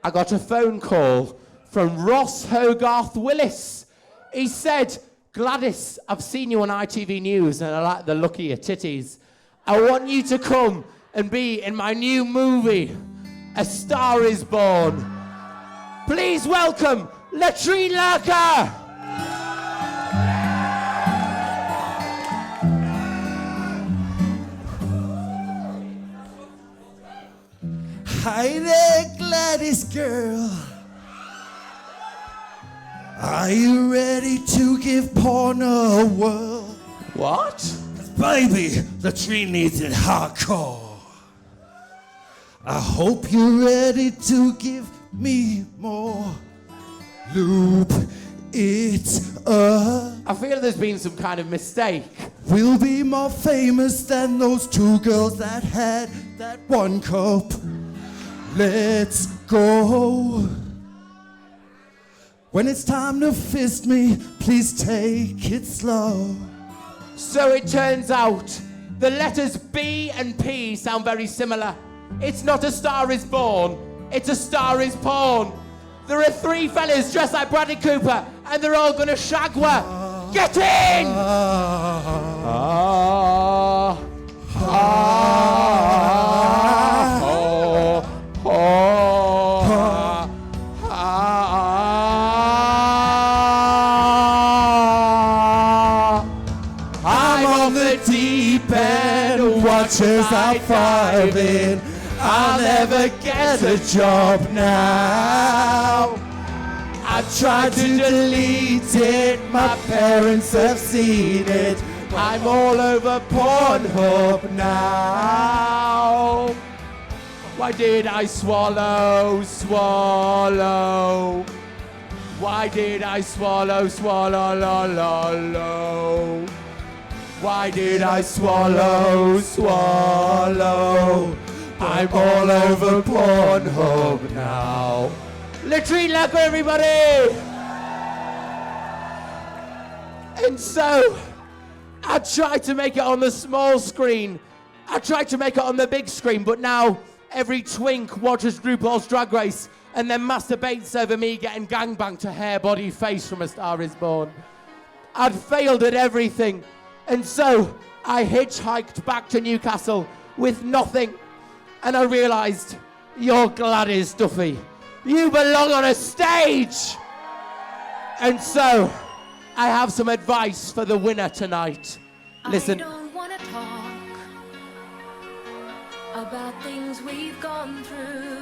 I got a phone call from Ross Hogarth Willis. He said, Gladys, I've seen you on ITV News and I like the look of your titties. I want you to come and be in my new movie, A Star Is Born. Please welcome Latrine Lurker. Hi there, Gladys girl. Are you ready to give porn a whirl? What? Baby, the tree needs it hardcore. I hope you're ready to give me more lube. It's I feel there's been some kind of mistake. We'll be more famous than those two girls that had that one cup. Let's go. When it's time to fist me, please take it slow. So it turns out the letters B and P sound very similar. It's not A Star Is Born, it's A Star Is Porn. There are three fellas dressed like Bradley Cooper and they're all gonna shag her. Get in! I'm on the deep end, watch as I dive in. I'll never get a job now. I tried to delete it, my parents have seen it. I'm all over Pornhub now. Why did I swallow? Why did I swallow? Why did I swallow? I'm all over Pornhub now. Latrine Lurker, everybody! And so, I tried to make it on the small screen. I tried to make it on the big screen, but now every twink watches RuPaul's Drag Race and then masturbates over me getting gangbanged to hair, body, face from A Star Is Born. I'd failed at everything, and so I hitchhiked back to Newcastle with nothing, and I realised, you're Gladys Duffy. You belong on a stage! And so, I have some advice for the winner tonight. Listen. I don't want to talk about things we've gone through,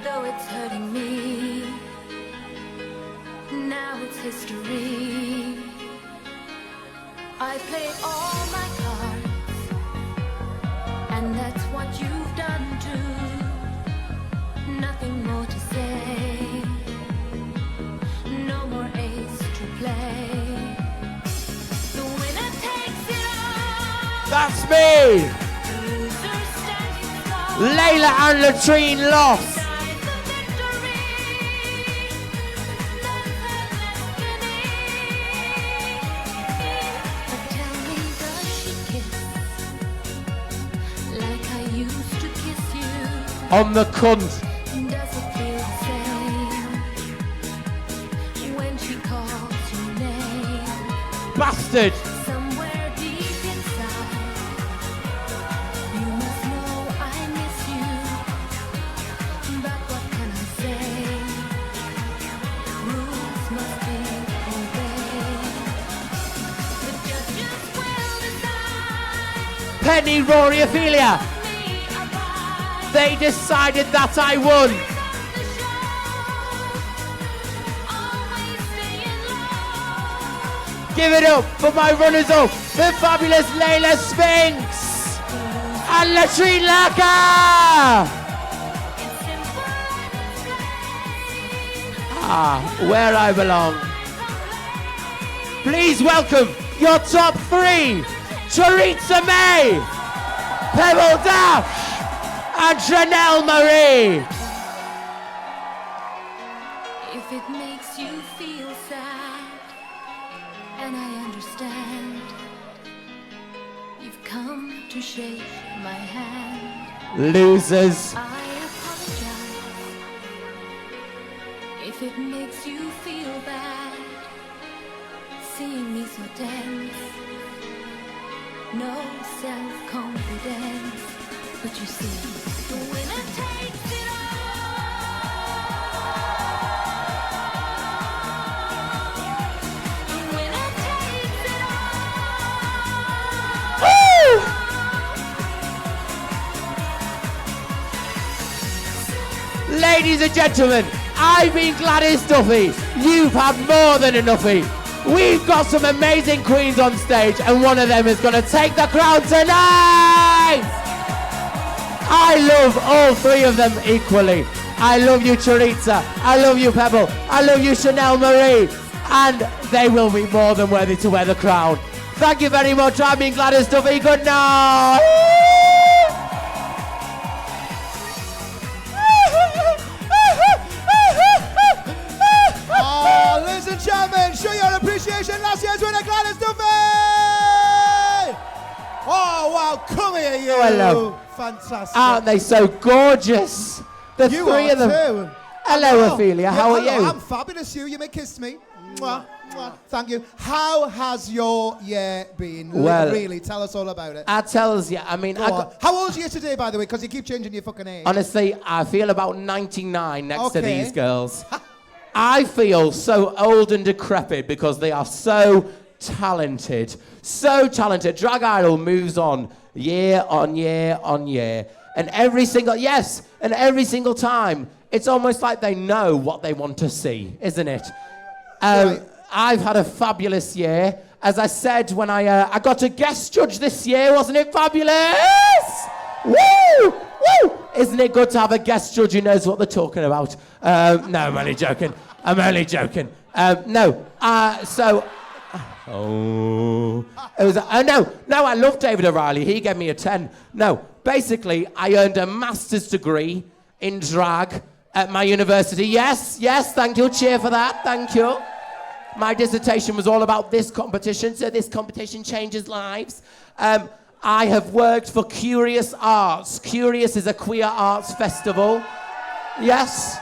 though it's hurting me. Now it's history. I played all my cards, and that's what you've done too. Nothing more to say, no more ace to play. The winner takes it all. That's me! Layla and Latrine lost. On the cunt. Does it feel the same when she calls your name? Bastard. Somewhere deep inside, you must know I miss you. But what can I say? Rules must be obeyed. The judges will decide. Penny, Rory, Ophelia. They decided that I won. Give it up for my runners-up, the fabulous Layla Spinks and Latrine Laka. Where I belong. Please welcome your top three: Teresa May, Pebble Dash, and Chanel Marie. If it makes you feel sad, and I understand, you've come to shake my hand. Losers. I apologize if it makes you feel bad, seeing me so tense, no self-confidence. But you see, the winner takes it all. The winner takes it all. Woo! Ladies and gentlemen, I've been Gladys Duffy. You've had more than enoughy. We've got some amazing queens on stage, and one of them is going to take the crown tonight. I love all three of them equally. I love you, Teresa. I love you, Pebble. I love you, Chanel Marie. And they will be more than worthy to wear the crown. Thank you very much. I've been Gladys Duffy. Good night. Oh, ladies and gentlemen, show your appreciation. Last year's winner, Gladys Duffy. Oh, wow. Come here, you. Oh, hello. Fantastic. Aren't they so gorgeous? The You three are of them. too. Hello, Ophelia. Yeah, How are hello, you? I'm fabulous. You may kiss me. Mwah, mwah. Thank you. How has your year been? Well, really, tell us all about it. I tells you. I mean, Go on. How old are you today, by the way? Because you keep changing your fucking age. honestly, I feel about 99 next to Okay. these girls. I feel so old and decrepit because they are so talented. So talented. Drag Idol moves on year on year on year. And every single time, it's almost like they know what they want to see, isn't it? I've had a fabulous year. As I said when I got a guest judge this year, wasn't it fabulous? Woo! Woo! Isn't it good to have a guest judge who knows what they're talking about? No, I'm only joking. It was no, I love David O'Reilly. He gave me a 10. No, basically, I earned a master's degree in drag at my university. Yes, thank you. Cheer for that. Thank you. My dissertation was all about this competition, so this competition changes lives. I have worked for Curious Arts. Curious is a queer arts festival. Yes,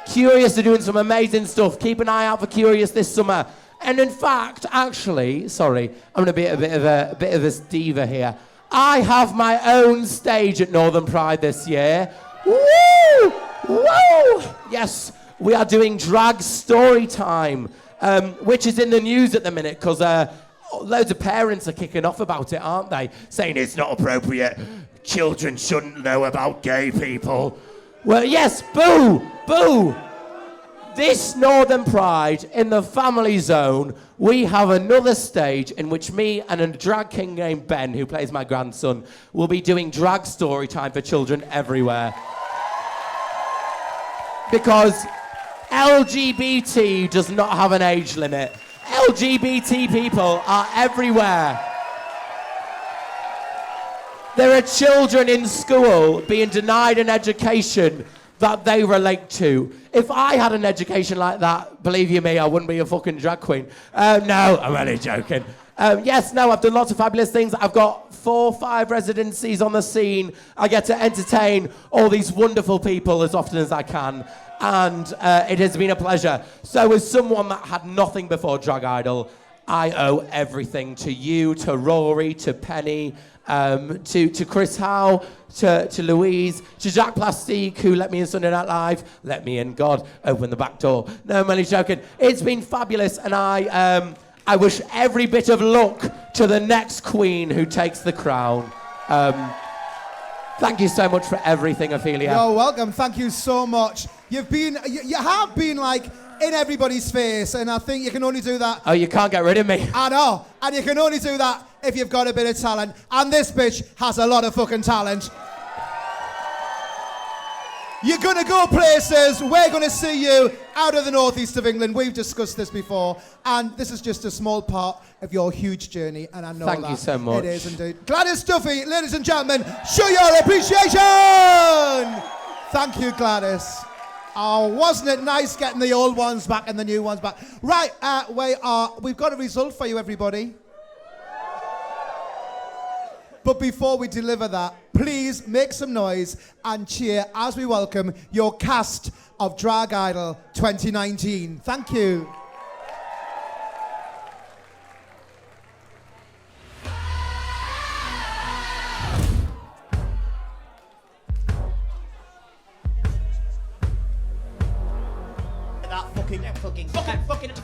Curious are doing some amazing stuff. Keep an eye out for Curious this summer. And in fact, actually, sorry, I'm going to be a bit of a diva here. I have my own stage at Northern Pride this year. Woo! Woo! Yes, we are doing drag story time. which is in the news at the minute because loads of parents are kicking off about it, aren't they? Saying it's not appropriate. Children shouldn't know about gay people. Well, yes, boo! Boo! This Northern Pride in the family zone, we have another stage in which me and a drag king named Ben, who plays my grandson, will be doing drag story time for children everywhere. Because LGBT does not have an age limit. LGBT people are everywhere. There are children in school being denied an education that they relate to. If I had an education like that, believe you me, I wouldn't be a fucking drag queen. No, I'm only joking. Yes, no, I've done lots of fabulous things. I've got 4 or 5 residencies on the scene. I get to entertain all these wonderful people as often as I can. And it has been a pleasure. So as someone that had nothing before Drag Idol, I owe everything to you, to Rory, to Penny, to Chris Howe, to Louise, to Jack Plastique, who let me in Sunday Night Live. Let me in, God, open the back door. No, I'm only joking. It's been fabulous, and I wish every bit of luck to the next queen who takes the crown. Thank you so much for everything, Ophelia. You're welcome. Thank you so much. You have been like in everybody's face, and I think you can only do that. Oh, you can't get rid of me. I know, and you can only do that if you've got a bit of talent. And this bitch has a lot of fucking talent. You're gonna go places. We're gonna see you out of the northeast of England. We've discussed this before, and this is just a small part of your huge journey. And I know Thank you so much. It is indeed. Gladys Duffy, ladies and gentlemen, show your appreciation. Thank you, Gladys. Oh, wasn't it nice getting the old ones back and the new ones back? Right, we've got a result for you, everybody. But before we deliver that, please make some noise and cheer as we welcome your cast of Drag Idol 2019. Thank you.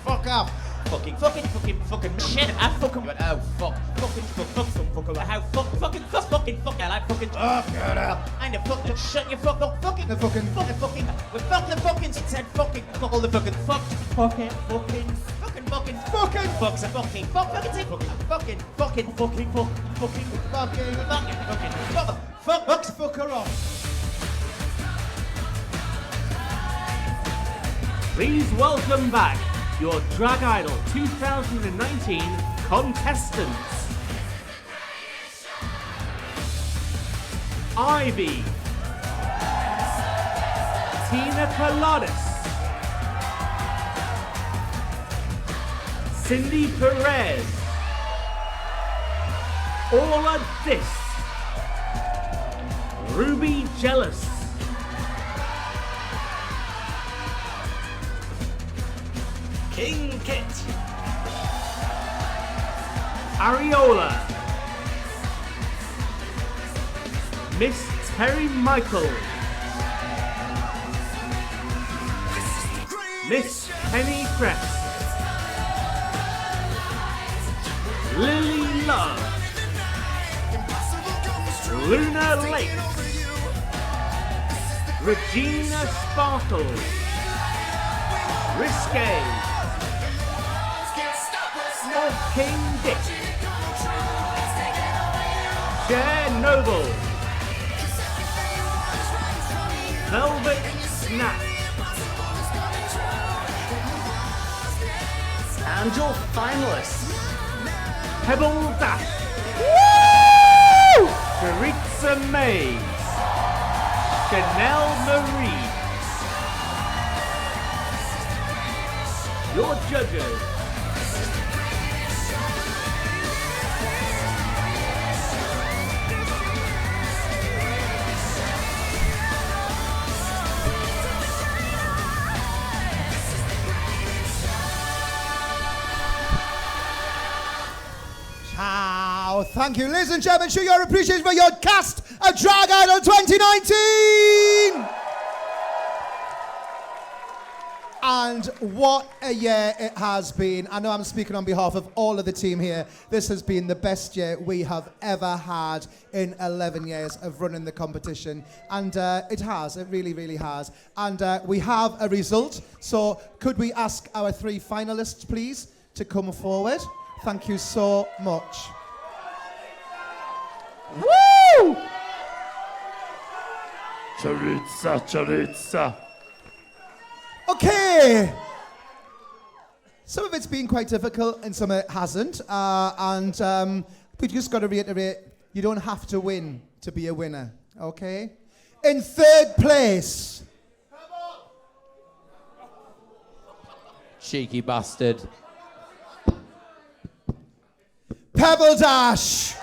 Fuck off. Fucking shit. I fucking. Oh, fuck. How fuck. I like fucking. Oh, shut up. Kind of fuck. Shut your fuck up. Fucking. We're fucking. It said fucking. Fuck all the fucking. Fucking. Fuck her off. Please welcome back your Drag Idol 2019 contestants. Ivy, Tina Coladas, Cindy Perez, Orla Dis, Ruby Jealous, King Kit, Ariola, Miss Terry Michael, Miss Penny Cress, Lily Love, Luna Lakes, Regina Sparkle, Risque, of King Dick, Cher Noble, Velvet Snap, and your finalists, Pebble Dash, Teresa Mays, Chanel Marie. Your judges. Thank you. Ladies and gentlemen, show your appreciation for your cast of Drag Idol 2019! And what a year it has been. I know I'm speaking on behalf of all of the team here. This has been the best year we have ever had in 11 years of running the competition. And it really, really has. And we have a result. So could we ask our 3 finalists, please, to come forward? Thank you so much. Woo! Choriza. Okay. Some of it's been quite difficult and some of it hasn't. We've just got to reiterate, you don't have to win to be a winner, okay? In 3rd place. Cheeky bastard. Pebble Dash.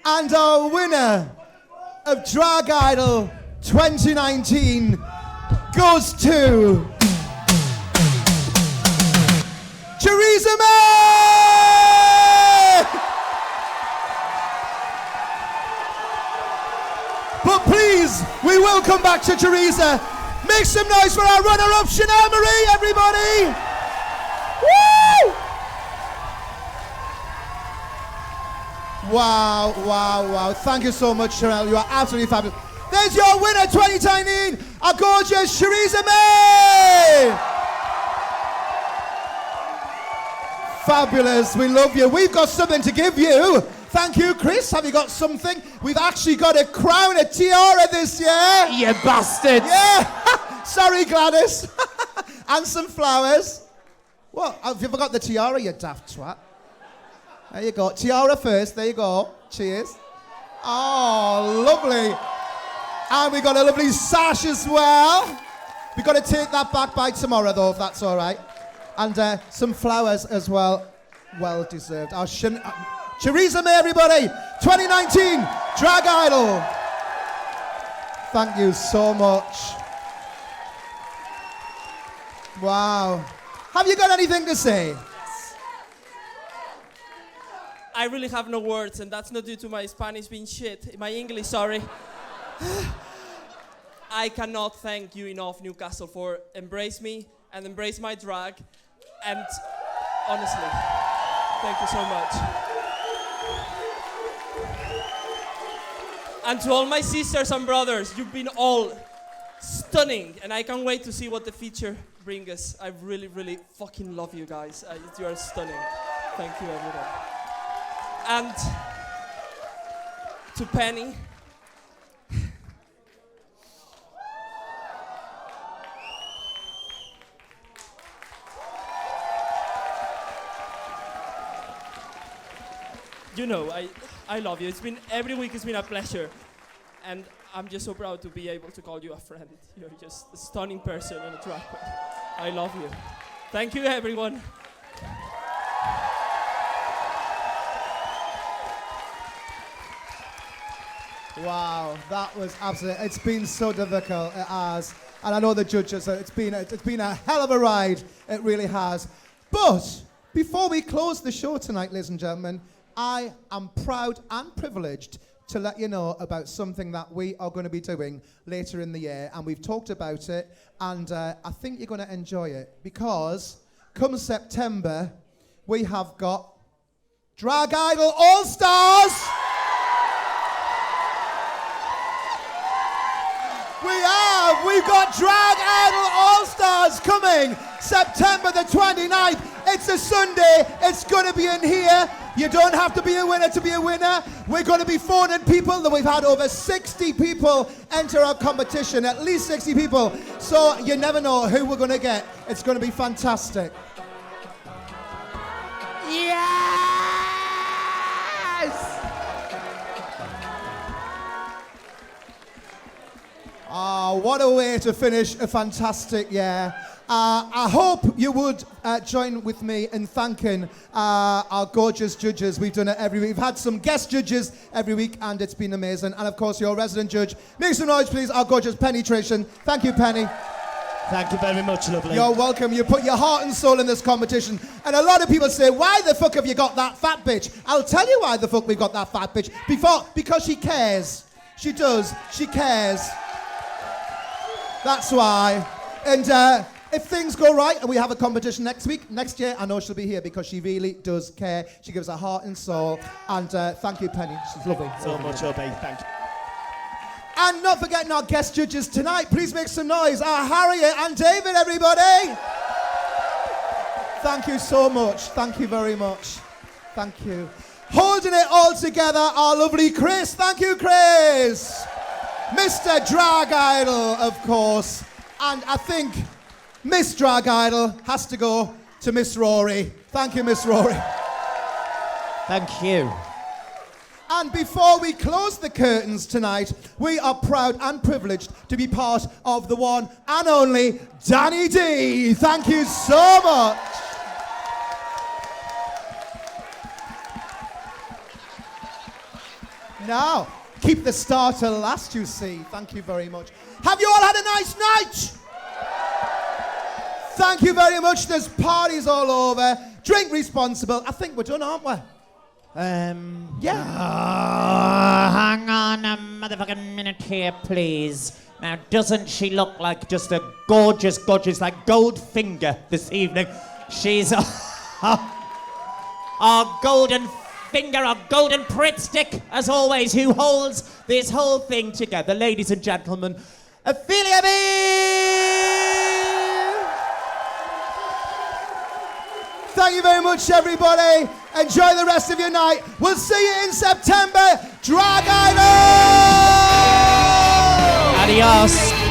And our winner of Drag Idol 2019 goes to Theresa May! But please, we will come back to Theresa. Make some noise for our runner-up, Chanel Marie, everybody! Woo! Wow, wow, wow. Thank you so much, Chanel. You are absolutely fabulous. There's your winner 2019, our gorgeous Theresa May! Fabulous, we love you. We've got something to give you. Thank you, Chris. Have you got something? We've actually got a crown, a tiara this year. You bastard. Yeah. Sorry, Gladys. And some flowers. What? Have you forgot the tiara, you daft twat? There you go. Tiara first. There you go. Cheers. Oh, lovely. And we got a lovely sash as well. We've got to take that back by tomorrow, though, if that's all right. And some flowers as well. Well deserved. Our Theresa May, everybody. 2019 Drag Idol. Thank you so much. Wow. Have you got anything to say? I really have no words, and that's not due to my Spanish being shit. My English, sorry. I cannot thank you enough, Newcastle, for embrace me and embrace my drag. And honestly, thank you so much. And to all my sisters and brothers, you've been all stunning, and I can't wait to see what the future brings us. I really, really fucking love you guys. You are stunning. Thank you, everyone. And to Penny, you know, I love you. Every week it's been a pleasure. And I'm just so proud to be able to call you a friend. You're just a stunning person and a drag queen. I love you. Thank you, everyone. Wow, that was absolutely, it's been so difficult, it has. And I know the judges, it's been a hell of a ride, it really has. But before we close the show tonight, ladies and gentlemen, I am proud and privileged to let you know about something that we are going to be doing later in the year. And we've talked about it, and I think you're going to enjoy it, because come September, we have got Drag Idol All-Stars! We've got Drag Idol All-Stars coming September the 29th. It's a Sunday. It's going to be in here. You don't have to be a winner to be a winner. We're going to be phoning people. We've had over 60 people enter our competition, at least 60 people. So you never know who we're going to get. It's going to be fantastic. Yes! Oh, what a way to finish a fantastic year. I hope you would join with me in thanking our gorgeous judges. We've done it every week. We've had some guest judges every week, and it's been amazing. And of course, your resident judge. Make some noise, please, our gorgeous Penny Tration. Thank you, Penny. Thank you very much, lovely. You're welcome. You put your heart and soul in this competition. And a lot of people say, why the fuck have you got that fat bitch? I'll tell you why the fuck we've got that fat bitch. Because she cares. She does. She cares. That's why. And if things go right and we have a competition next year, I know she'll be here because she really does care. She gives her heart and soul. And thank you, Penny. She's lovely. So much, Obey. Thank you. And not forgetting our guest judges tonight. Please make some noise. Our Harriet and David, everybody. Thank you so much. Thank you very much. Thank you. Holding it all together, our lovely Chris. Thank you, Chris. Mr. Drag Idol, of course. And I think Miss Drag Idol has to go to Miss Rory. Thank you, Miss Rory. Thank you. And before we close the curtains tonight, we are proud and privileged to be part of the one and only Danny D. Thank you so much. Now, keep the star till last, you see. Thank you very much. Have you all had a nice night? Thank you very much. There's parties all over. Drink responsible. I think we're done, aren't we? Yeah. Hang on a motherfucking minute here, please. Now, doesn't she look like just a gorgeous, like gold finger this evening? She's our golden finger, our golden Pritt stick, as always, who holds this whole thing together. Ladies and gentlemen, Ophelia B. Thank you very much, everybody. Enjoy the rest of your night. We'll see you in September. Drag Idol! Adios.